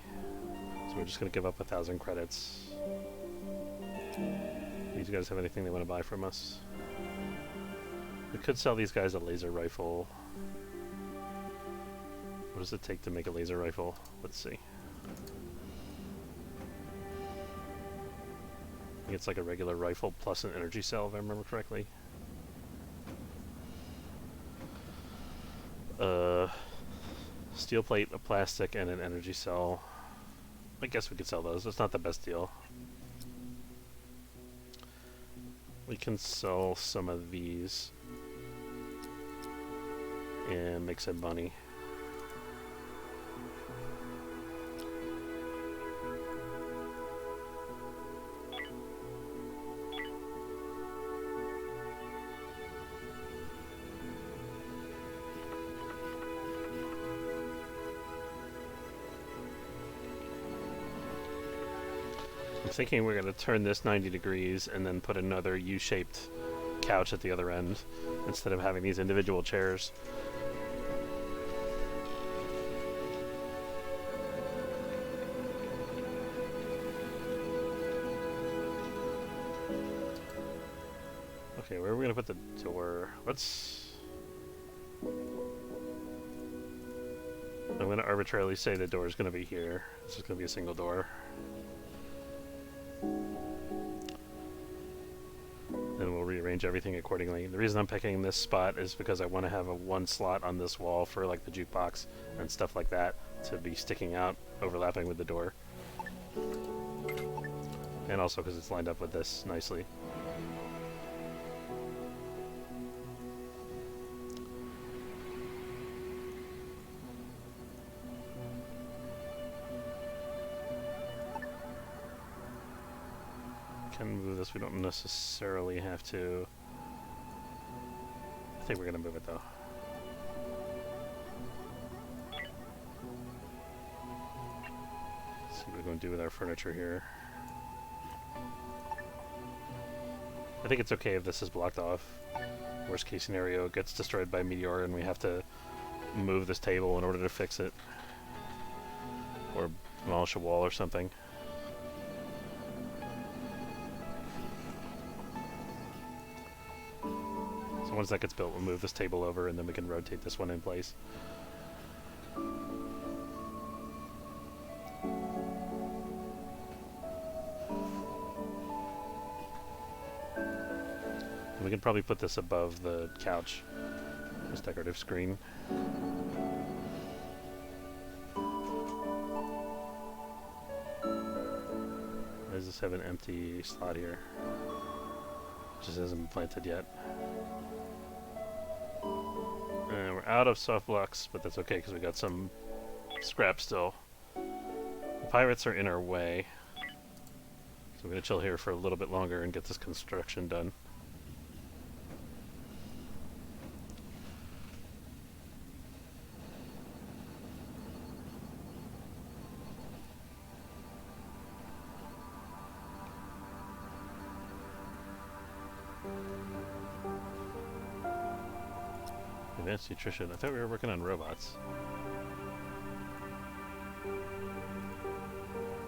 [SPEAKER 1] so we're just gonna give up 1,000 credits. These guys have anything they want to buy from us? We could sell these guys a laser rifle. What does it take to make a laser rifle? Let's see. I think it's like a regular rifle plus an energy cell, if I remember correctly. Steel plate, a plastic, and an energy cell. I guess we could sell those. It's not the best deal. We can sell some of these and make some money. I'm thinking we're going to turn this 90 degrees and then put another U-shaped couch at the other end instead of having these individual chairs. Okay, where are we gonna put the door? Let's... I'm gonna arbitrarily say the door is gonna be here. This is gonna be a single door. Then we'll rearrange everything accordingly. The reason I'm picking this spot is because I want to have a one slot on this wall for like the jukebox and stuff like that to be sticking out, overlapping with the door. And also because it's lined up with this nicely. Can move this, we don't necessarily have to. I think we're gonna move it though. See what we're gonna do with our furniture here. I think it's okay if this is blocked off. Worst case scenario, it gets destroyed by a meteor and we have to move this table in order to fix it. Or demolish a wall or something. So once that gets built, we'll move this table over and then we can rotate this one in place. And we can probably put this above the couch, this decorative screen. Why does this have an empty slot here? It just hasn't been planted yet. And we're out of soft blocks, but that's okay because we got some scrap still. The pirates are in our way, so we're gonna chill here for a little bit longer and get this construction done. Advanced nutrition. I thought we were working on robots.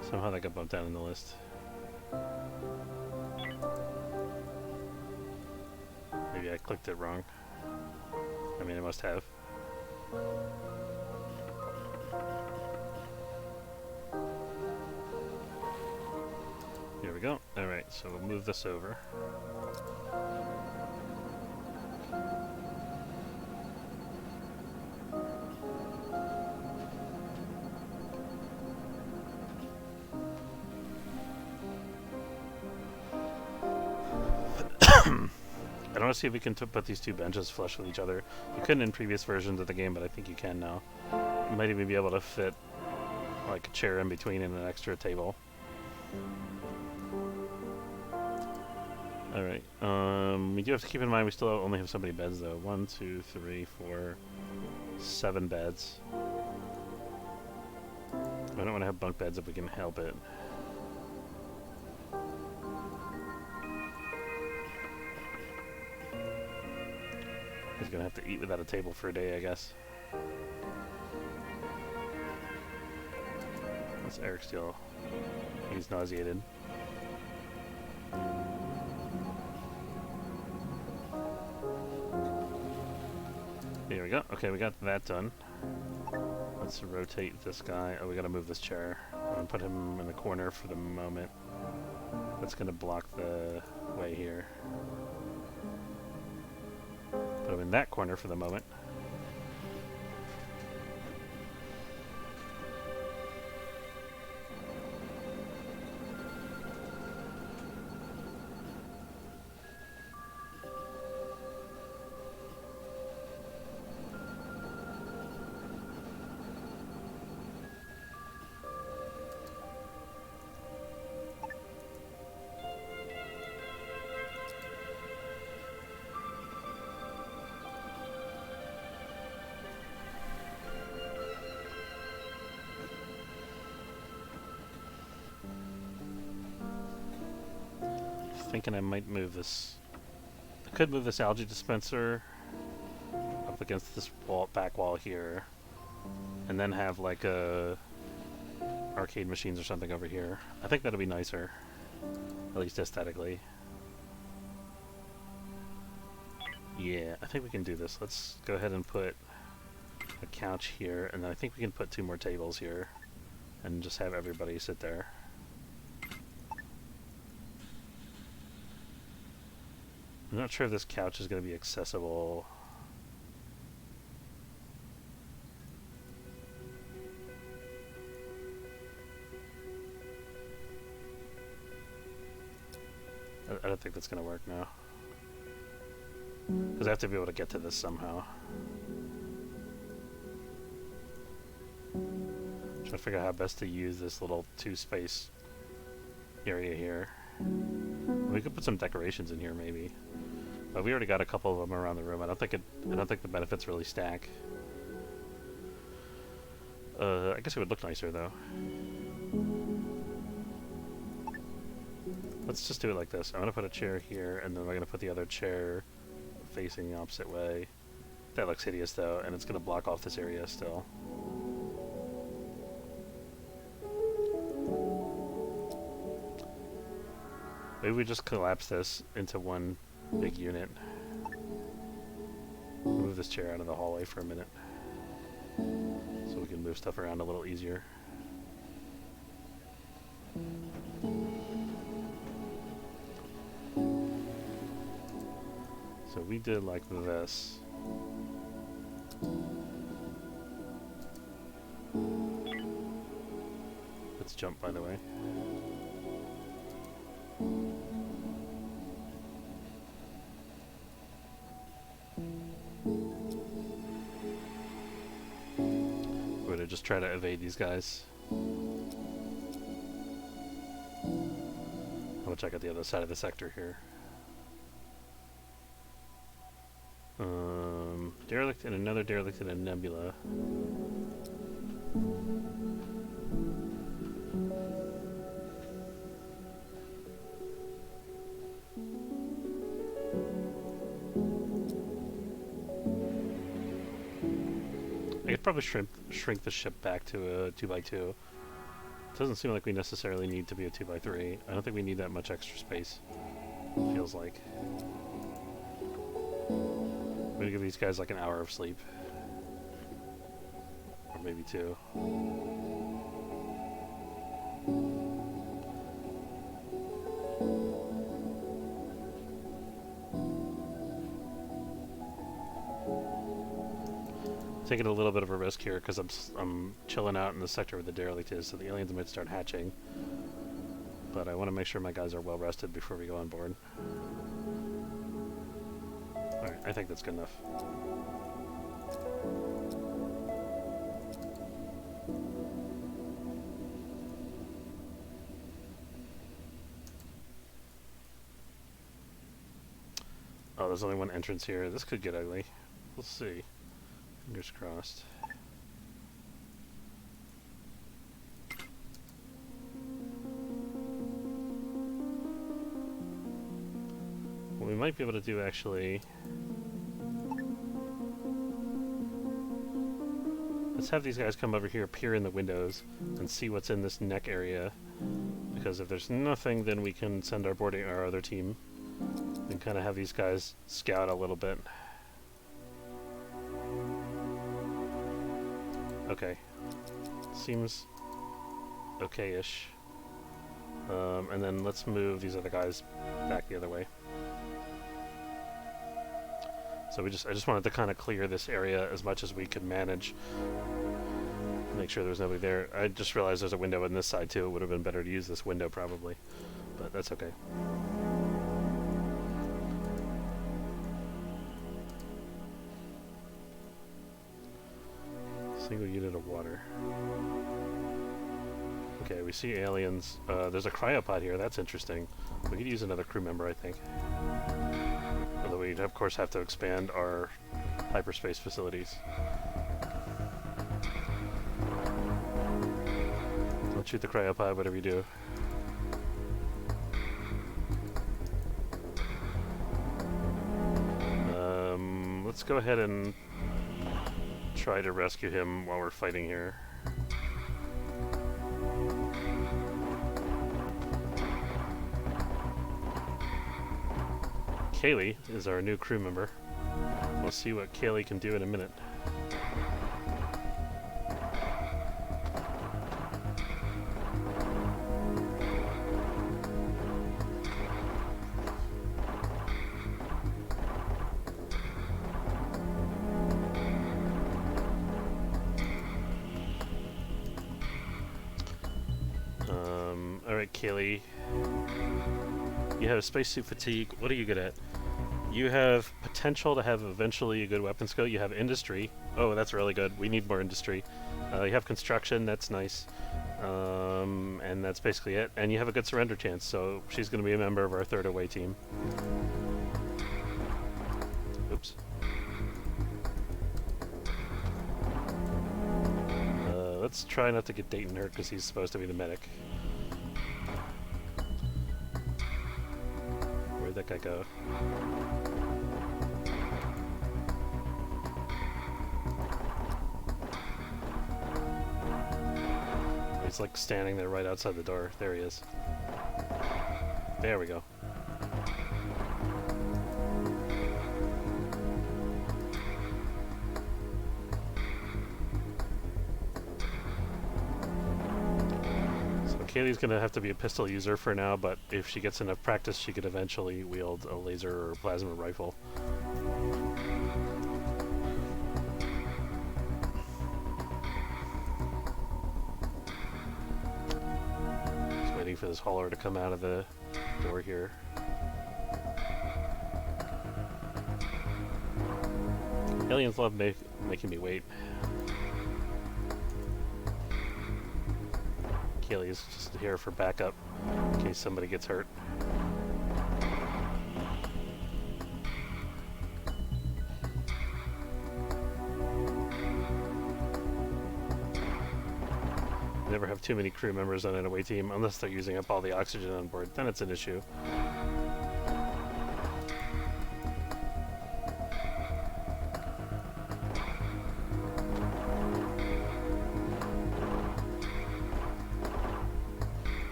[SPEAKER 1] Somehow that got bumped down in the list. Maybe I clicked it wrong. I mean, I must have. Here we go. Alright, so we'll move this over. I want to see if we can put these two benches flush with each other. You couldn't in previous versions of the game, but I think you can now. You might even be able to fit like a chair in between and an extra table. Alright, we do have to keep in mind we still only have so many beds though. 1, 2, 3, 4, 7 beds. I don't want to have bunk beds if we can help it. He's gonna have to eat without a table for a day, I guess. That's Eric Steele. He's nauseated. There we go. Okay, we got that done. Let's rotate this guy. Oh, we gotta move this chair. I'm gonna put him in the corner for the moment. That's gonna block the way here. Put him in that corner for the moment. Thinking I might move this. I could move this algae dispenser up against this wall, back wall here, and then have like a arcade machines or something over here. I think that'll be nicer, at least aesthetically. Yeah, I think we can do this. Let's go ahead and put a couch here, and then I think we can put 2 more tables here, and just have everybody sit there. I'm not sure if this couch is going to be accessible. I don't think that's going to work now. Because I have to be able to get to this somehow. Trying to figure out how best to use this little 2-space area here. We could put some decorations in here, maybe. But we already got a couple of them around the room. I don't think the benefits really stack. I guess it would look nicer though. Let's just do it like this. I'm gonna put a chair here, and then we're gonna put the other chair facing the opposite way. That looks hideous though, and it's gonna block off this area still. Maybe we just collapse this into one big unit. Move this chair out of the hallway for a minute, so we can move stuff around a little easier. So we did like this. Let's jump, by the way. We're gonna just try to evade these guys. I'll check out the other side of the sector here. Derelict and another derelict and a nebula. I could probably shrink the ship back to a 2x2. It doesn't seem like we necessarily need to be a 2x3. I don't think we need that much extra space. It feels like. I'm gonna give these guys like an hour of sleep. Or maybe 2. Taking a little bit of a risk here because I'm chilling out in the sector where the derelict is, so the aliens might start hatching. But I want to make sure my guys are well rested before we go on board. Alright, I think that's good enough. Oh, there's only one entrance here. This could get ugly. We'll see. Fingers crossed. What we might be able to do actually... Let's have these guys come over here, peer in the windows, and see what's in this neck area. Because if there's nothing, then we can send our other team and kind of have these guys scout a little bit. Okay. Seems okay-ish. And then let's move these other guys back the other way. So I just wanted to kind of clear this area as much as we could manage. Make sure there's nobody there. I just realized there's a window on this side too. It would have been better to use this window probably. But that's okay. Single unit of water. Okay, we see aliens. There's a cryopod here. That's interesting. We could use another crew member, I think. Although we'd, of course, have to expand our hyperspace facilities. Don't shoot the cryopod, whatever you do. Let's go ahead and try to rescue him while we're fighting here. Kaylee is our new crew member. We'll see what Kaylee can do in a minute. Alright, Kaylee. You have spacesuit fatigue. What are you good at? You have potential to have eventually a good weapon skill. You have industry. Oh, that's really good. We need more industry. You have construction. That's nice. And that's basically it. And you have a good surrender chance, so she's going to be a member of our third away team. Oops. Let's try not to get Dayton hurt because he's supposed to be the medic. Where'd that guy go? He's like standing there right outside the door. There he is. There we go. Kaylee's gonna have to be a pistol user for now, but if she gets enough practice, she could eventually wield a laser or plasma rifle. Just waiting for this hauler to come out of the door here. Aliens love making me wait. Kaylee's just here for backup in case somebody gets hurt. Never have too many crew members on an away team unless they're using up all the oxygen on board. Then it's an issue.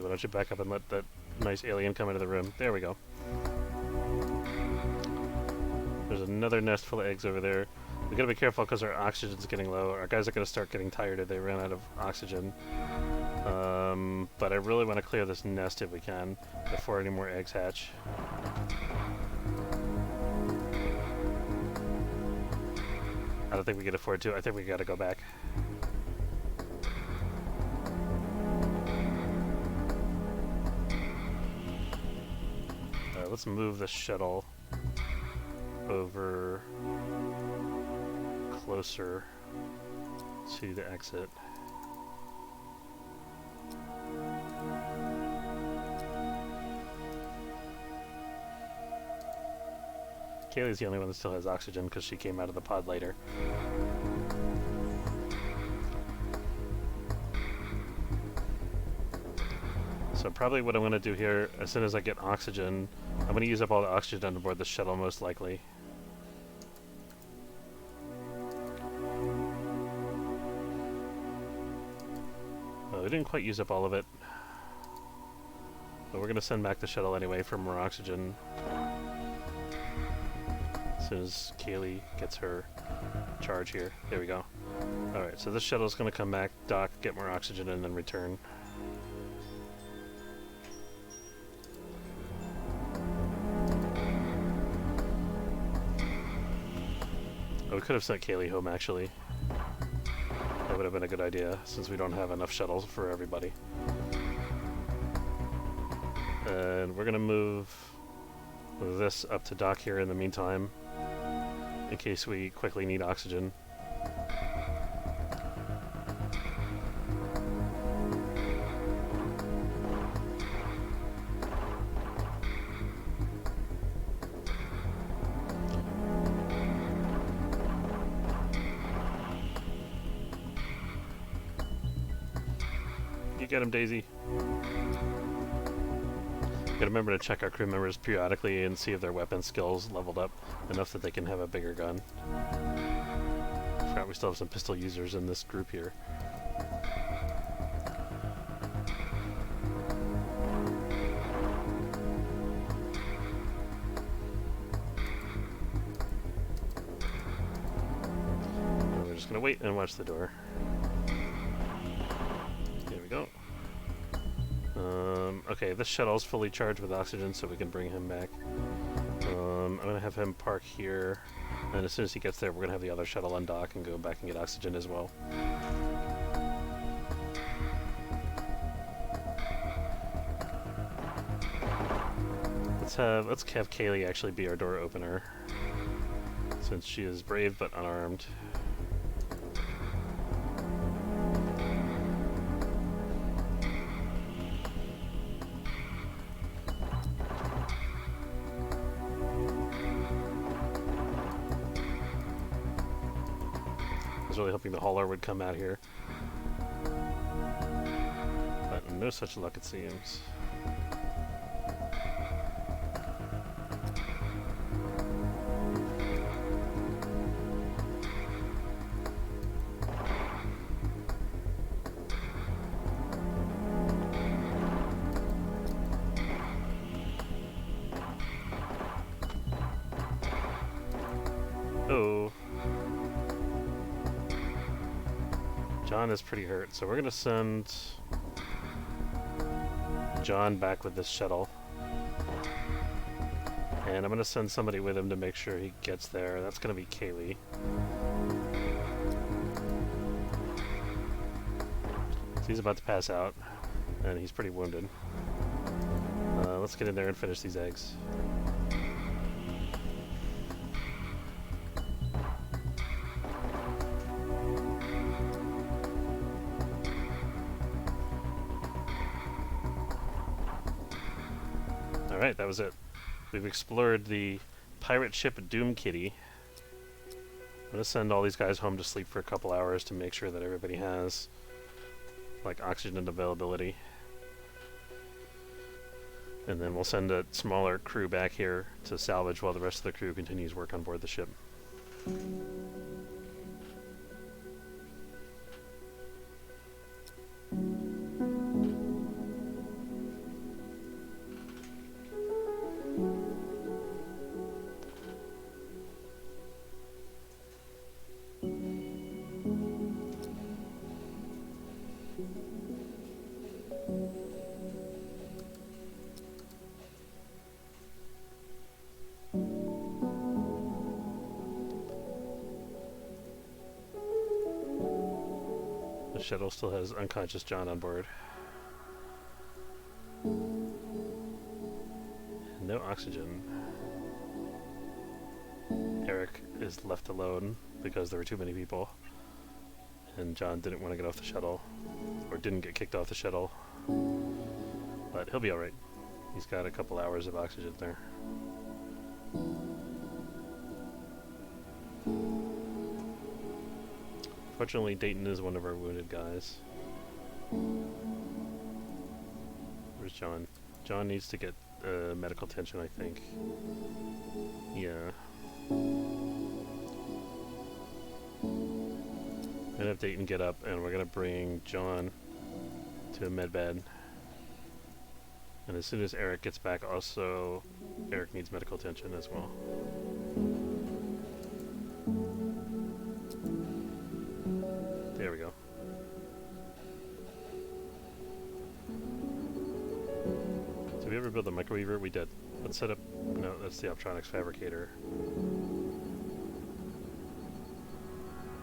[SPEAKER 1] Why don't you back up and let that nice alien come into the room? There we go. There's another nest full of eggs over there. We gotta be careful because our oxygen's getting low. Our guys are gonna start getting tired if they run out of oxygen. But I really want to clear this nest if we can before any more eggs hatch. I don't think we can afford to. I think we gotta go back. Let's move the shuttle over closer to the exit. Kaylee's the only one that still has oxygen because she came out of the pod later. So probably what I'm going to do here, as soon as I get oxygen, I'm going to use up all the oxygen on board the shuttle most likely. Well, we didn't quite use up all of it. But we're going to send back the shuttle anyway for more oxygen. As soon as Kaylee gets her charge here. There we go. Alright, so this shuttle's going to come back, dock, get more oxygen, and then return. Oh, we could have sent Kaylee home, actually. That would have been a good idea, since we don't have enough shuttles for everybody. And we're going to move this up to dock here in the meantime, in case we quickly need oxygen. Get him, Daisy. Gotta remember to check our crew members periodically and see if their weapon skills leveled up enough that they can have a bigger gun. Forgot we still have some pistol users in this group here. just gonna wait and watch the door. There we go. Okay, this shuttle's fully charged with oxygen, so we can bring him back. I'm gonna have him park here, and as soon as he gets there, we're gonna have the other shuttle undock and go back and get oxygen as well. Let's have Kaylee actually be our door opener, since she is brave but unarmed. I was really hoping the hauler would come out here, but no such luck it seems. Oh. John is pretty hurt, so we're gonna send John back with this shuttle. And I'm gonna send somebody with him to make sure he gets there. That's gonna be Kaylee. So he's about to pass out, and he's pretty wounded. Let's get in there and finish these eggs. Alright, that was it. We've explored the pirate ship Doom Kitty. I'm gonna send all these guys home to sleep for a couple hours to make sure that everybody has like oxygen and availability. And then we'll send a smaller crew back here to salvage while the rest of the crew continues work on board the ship. The shuttle still has unconscious John on board. No oxygen. Eric is left alone because there were too many people. And John didn't want to get off the shuttle. Or didn't get kicked off the shuttle. But he'll be alright. He's got a couple hours of oxygen there. Fortunately, Dayton is one of our wounded guys. Where's John? John needs to get medical attention, I think. Yeah. I'm gonna have Dayton get up, and we're gonna bring John to a med bed. And as soon as Eric gets back, also, Eric needs medical attention as well. There we go. Did we ever build a microweaver? We did. Let's set up... No, that's the Optronics Fabricator.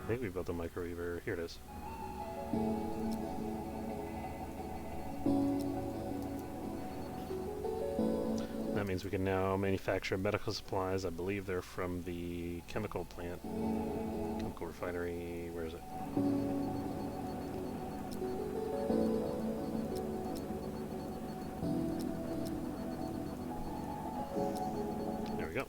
[SPEAKER 1] I think we built a microweaver. Here it is. That means we can now manufacture medical supplies. I believe they're from the chemical plant. Chemical refinery. Where is it? There we go.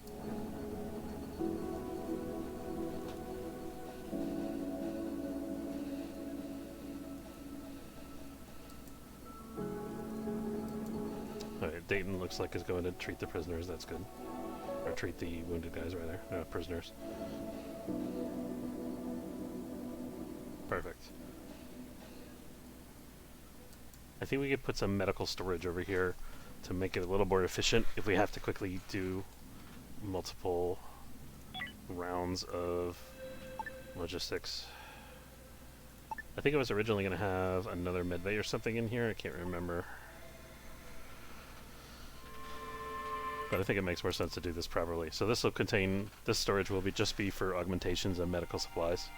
[SPEAKER 1] Alright, Dayton looks like is going to treat the prisoners. That's good. Or treat the wounded guys, rather. Prisoners. Perfect. I think we could put some medical storage over here to make it a little more efficient if we have to quickly do multiple rounds of logistics. I think I was originally going to have another medbay or something in here. I can't remember. But I think it makes more sense to do this properly. So this will contain, this storage will just be for augmentations and medical supplies.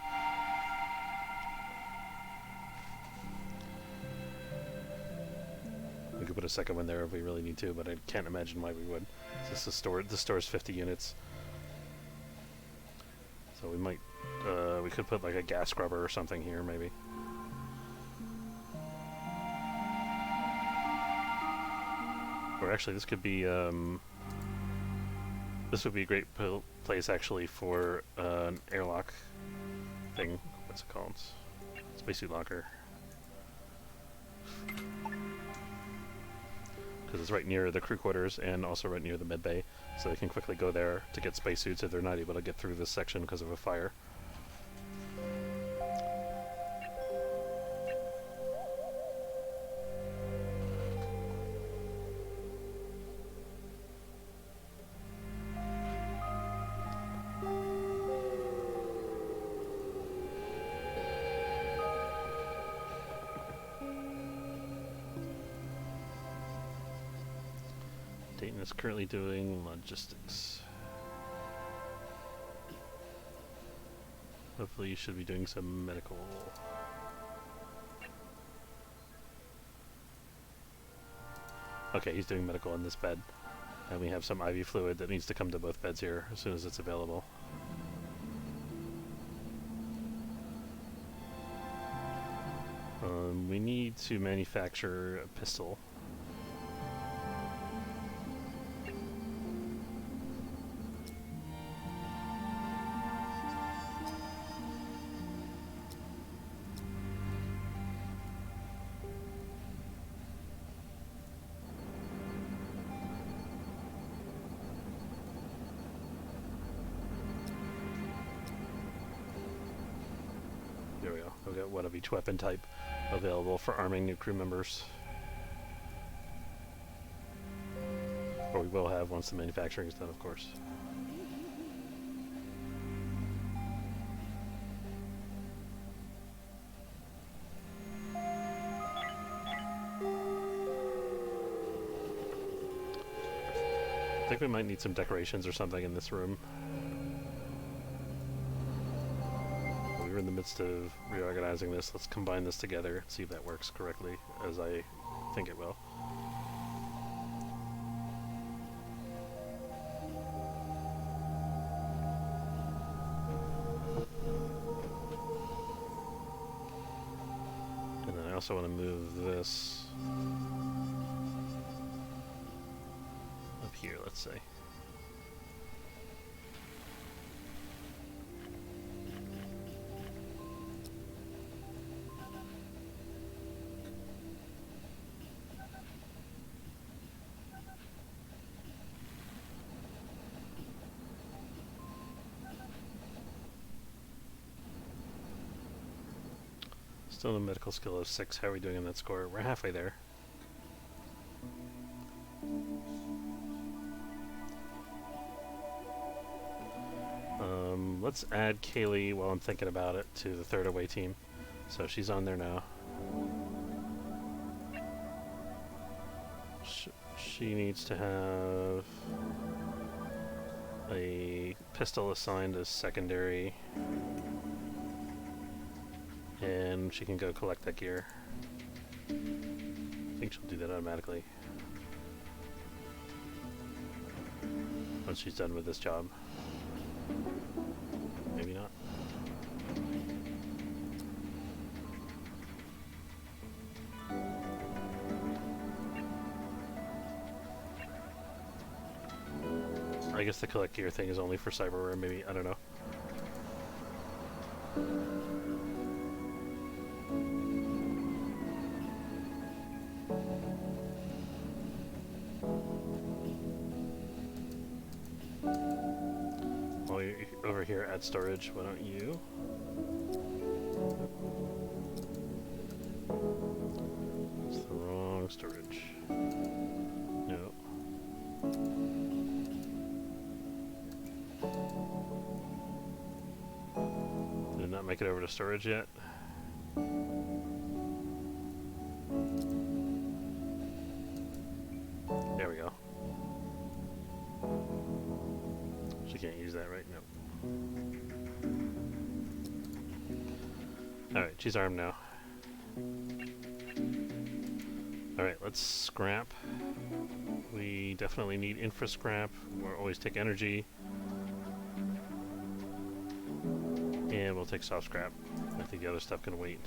[SPEAKER 1] We could put a second one there if we really need to, but I can't imagine why we would. So this stores 50 units. So we might, we could put like a gas scrubber or something here maybe. Or actually this could be, this would be a great place actually for an airlock thing. What's it called? Spacesuit locker. Because it's right near the crew quarters and also right near the med bay, so they can quickly go there to get spacesuits if they're not able to get through this section because of a fire. Dayton is currently doing logistics. Hopefully you should be doing some medical. Okay, he's doing medical in this bed. And we have some IV fluid that needs to come to both beds here as soon as it's available. We need to manufacture a pistol. There we go. We'll get one of each weapon type available for arming new crew members. Or we will have once the manufacturing is done, of course. I think we might need some decorations or something in this room. We're in the midst of reorganizing this. Let's combine this together and see if that works correctly, as I think it will. And then I also want to move this up here, let's say. Still a medical skill of 6. How are we doing on that score? We're halfway there. Let's add Kaylee while I'm thinking about it to the third away team. So she's on there now. She needs to have a pistol assigned as secondary. And she can go collect that gear. I think she'll do that automatically once she's done with this job. Maybe not. I guess the collect gear thing is only for cyberware, maybe, I don't know. While you're over here at storage, why don't you? It's the wrong storage. No. make it over to storage yet. There we go. She can't use that, right? No. Alright, she's armed now. Alright, let's scrap. We definitely need infra scrap. We'll always take energy. And we'll take soft scrap. I think the other stuff can wait.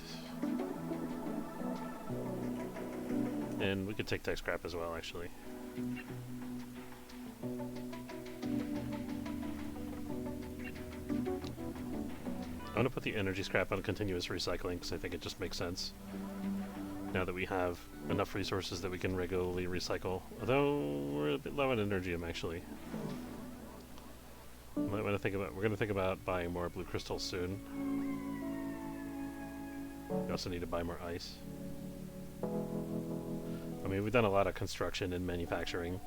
[SPEAKER 1] And we could take tech scrap as well, actually. I'm going to put the energy scrap on continuous recycling because I think it just makes sense. Now that we have enough resources that we can regularly recycle. Although we're a bit low on energium, actually. Might want to think about. We're going to think about buying more blue crystals soon. We also need to buy more ice. I mean, we've done a lot of construction and manufacturing.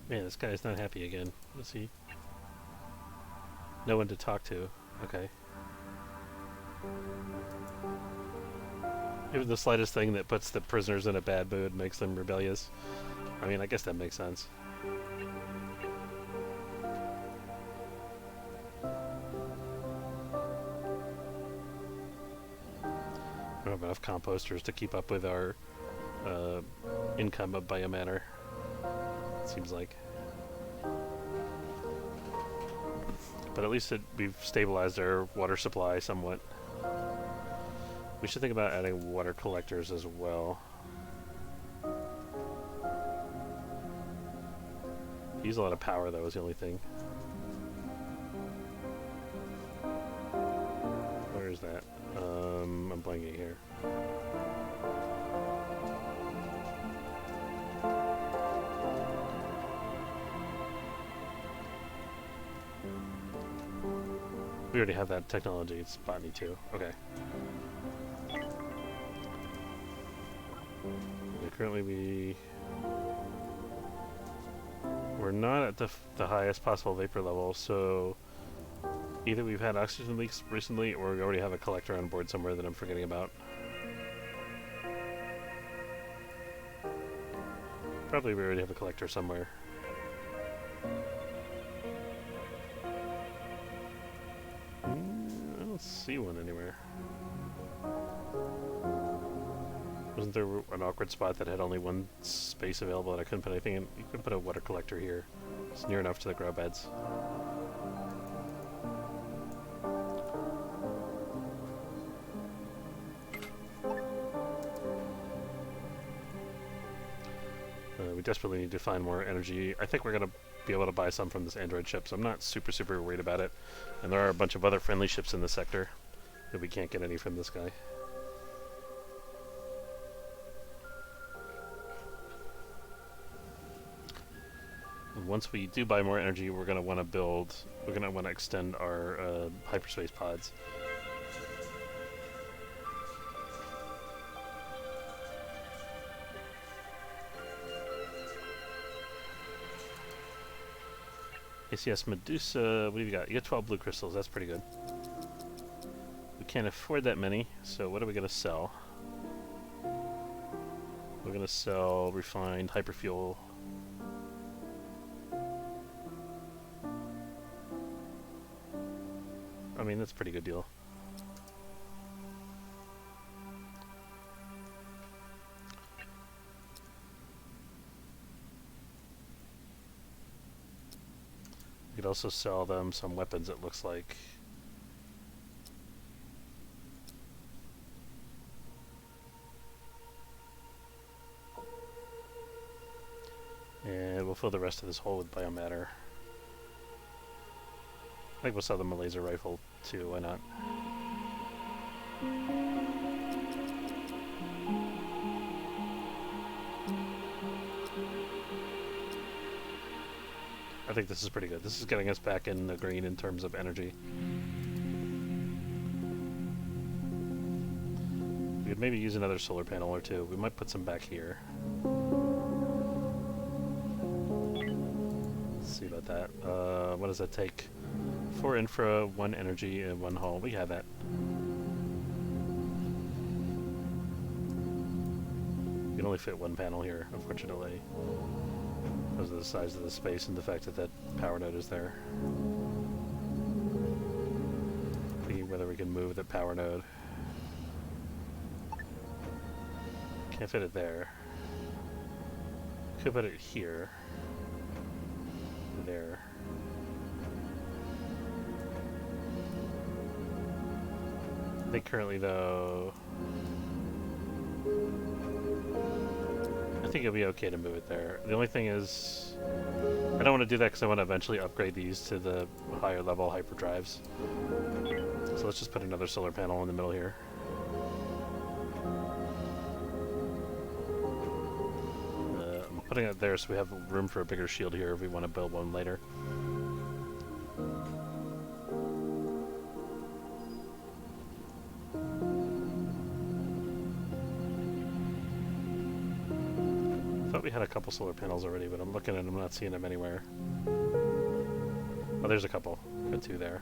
[SPEAKER 1] Man, this guy's not happy again. Let's see. No one to talk to. Okay. Even the slightest thing that puts the prisoners in a bad mood makes them rebellious. I mean, I guess that makes sense. I don't have enough composters to keep up with our income of biomatter. Seems like. But at least we've stabilized our water supply somewhat. We should think about adding water collectors as well. Use a lot of power though is the only thing. Where is that? I'm blanking here. We already have that technology. It's botany too. Okay. Currently we're not at the highest possible vapor level, so either we've had oxygen leaks recently or we already have a collector on board somewhere that I'm forgetting about. Probably we already have a collector somewhere. I don't see one anywhere. Wasn't there an awkward spot that had only one space available and I couldn't put anything in? You could put a water collector here. It's near enough to the grow beds. We desperately need to find more energy. I think we're going to be able to buy some from this android ship, so I'm not super worried about it. And there are a bunch of other friendly ships in the sector that we can't get any from this guy. Once we do buy more energy, we're going to want to extend our hyperspace pods. ACS Medusa, what have you got? You got 12 blue crystals, that's pretty good. We can't afford that many, so what are we going to sell? We're going to sell refined hyperfuel. I mean, that's a pretty good deal. also sell them some weapons, it looks like. And we'll fill the rest of this hole with biomatter. I think we'll sell them a laser rifle too, why not? I think this is pretty good. This is getting us back in the green in terms of energy. We could maybe use another solar panel or two. We might put some back here. Let's see about that. What does that take? 4 infra, 1 energy, and 1 hull. We have that. You can only fit 1 panel here, unfortunately. Because of the size of the space and the fact that that power node is there. Thinking whether we can move the power node. Can't fit it there. Could put it here. There. I think currently though... I think it'll be okay to move it there. The only thing is, I don't want to do that because I want to eventually upgrade these to the higher level hyperdrives. So let's just put another solar panel in the middle here. I'm putting it there so we have room for a bigger shield here if we want to build one later. We had a couple solar panels already, but I'm looking at them, I'm not seeing them anywhere. Oh, there's a couple. Got 2 there.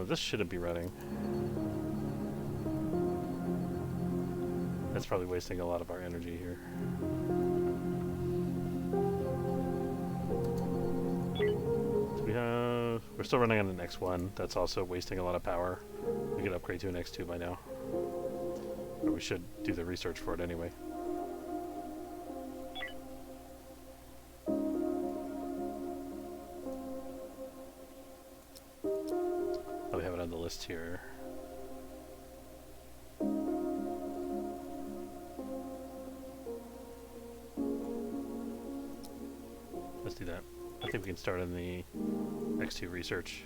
[SPEAKER 1] This shouldn't be running. That's probably wasting a lot of our energy here. So we're still running on an X1. That's also wasting a lot of power. We could upgrade to an X2 by now. Or we should do the research for it anyway. Oh, we have it on the list here. Let's do that. I think we can start on the X2 research.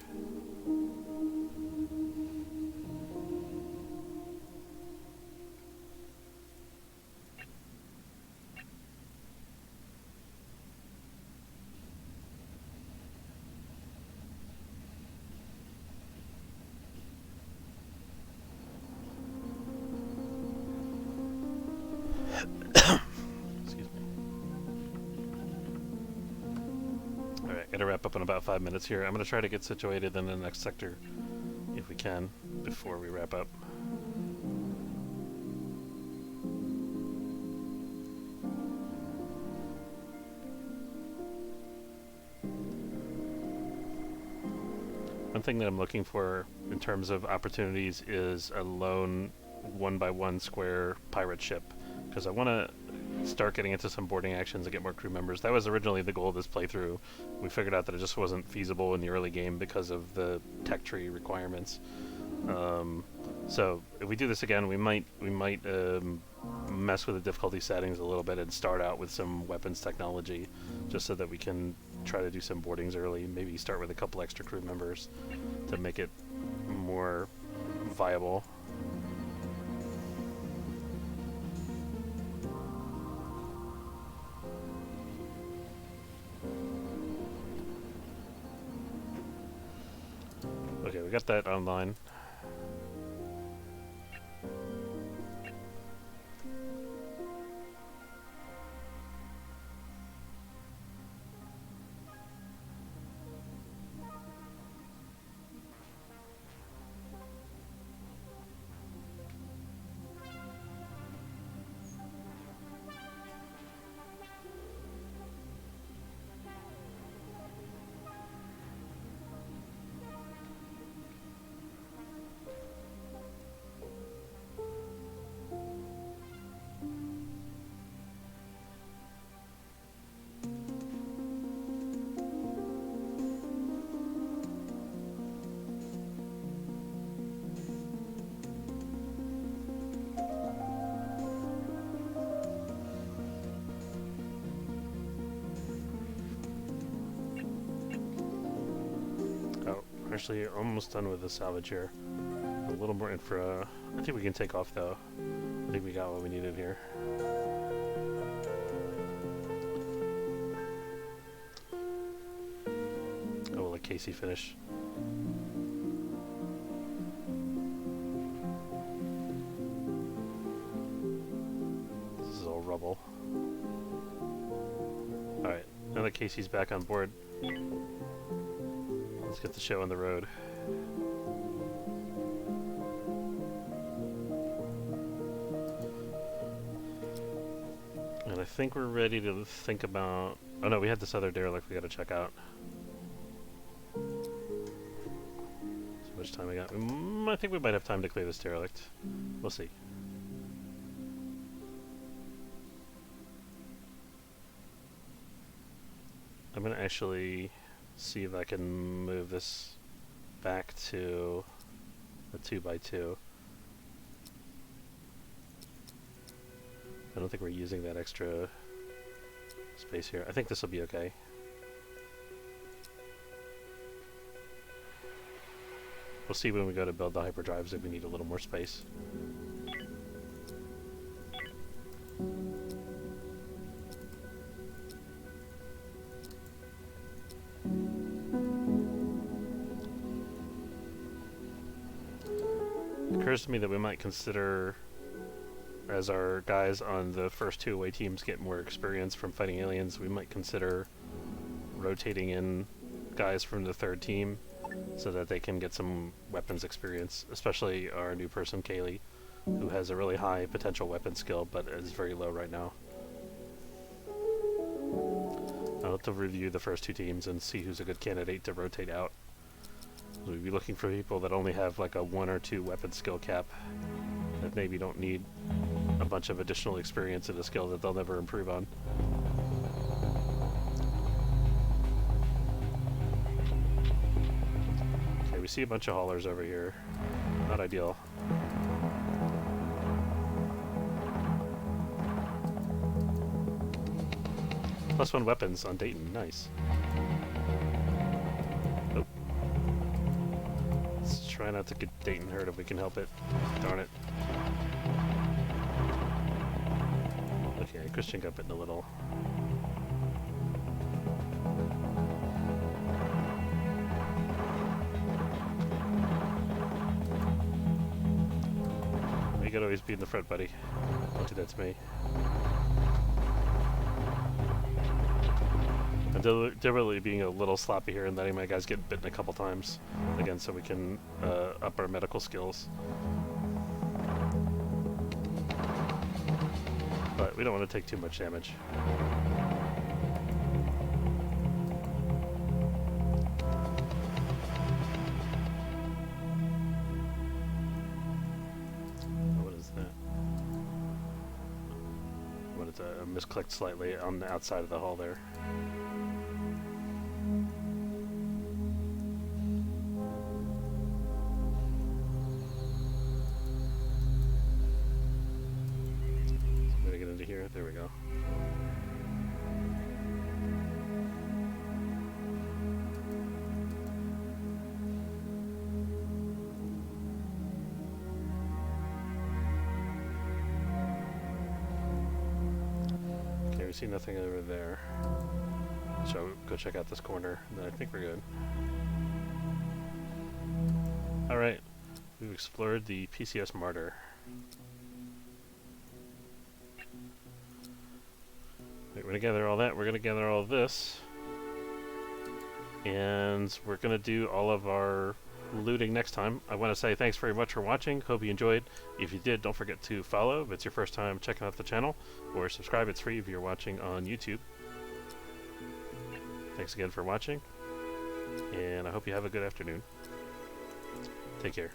[SPEAKER 1] Gotta wrap up in about 5 minutes here. I'm gonna try to get situated in the next sector, if we can, before we wrap up. One thing that I'm looking for in terms of opportunities is a lone 1x1 square pirate ship, because I want to start getting into some boarding actions and get more crew members. That was originally the goal of this playthrough. We figured out that it just wasn't feasible in the early game because of the tech tree requirements. So if we do this again, we might mess with the difficulty settings a little bit and start out with some weapons technology, just so that we can try to do some boardings early. Maybe start with a couple extra crew members to make it more viable. Okay, we got that online. actually almost done with the salvage here. A little more infra. I think we can take off though. I think we got what we needed here. Oh, we'll let Casey finish. This is all rubble. Alright, now that Casey's back on board, let's get the show on the road. And I think we're ready to think about... Oh no, we had this other derelict we gotta check out. So much time we got. I think we might have time to clear this derelict. We'll see. I'm gonna actually see if I can move this back to a 2x2. I don't think we're using that extra space here. I think this will be okay. We'll see when we go to build the hyperdrives if we need a little more space. It occurs to me that we might consider, as our guys on the first two away teams get more experience from fighting aliens, we might consider rotating in guys from the third team so that they can get some weapons experience, especially our new person, Kaylee, who has a really high potential weapon skill, but is very low right now. I'll have to review the first two teams and see who's a good candidate to rotate out. We'd be looking for people that only have like a 1 or 2 weapon skill cap, that maybe don't need a bunch of additional experience in a skill that they'll never improve on. Okay, we see a bunch of haulers over here. Not ideal. +1 weapons on Dayton, nice. Oh. Let's try not to get Dayton hurt if we can help it. Darn it. Okay, Christian got bitten a little. You gotta always be in the front, buddy. Don't do that to me. I'm deliberately being a little sloppy here and letting my guys get bitten a couple times. Again, so we can up our medical skills. But we don't want to take too much damage. What is that? What is that? I misclicked slightly on the outside of the hull there. There we go. Okay, we see nothing over there. So go check out this corner, and then I think we're good. Alright, we've explored the PCS Martyr. We're going to gather all that, we're going to gather all this, and we're going to do all of our looting next time. I want to say thanks very much for watching, hope you enjoyed. If you did, don't forget to follow if it's your first time checking out the channel, or subscribe, it's free if you're watching on YouTube. Thanks again for watching, and I hope you have a good afternoon. Take care.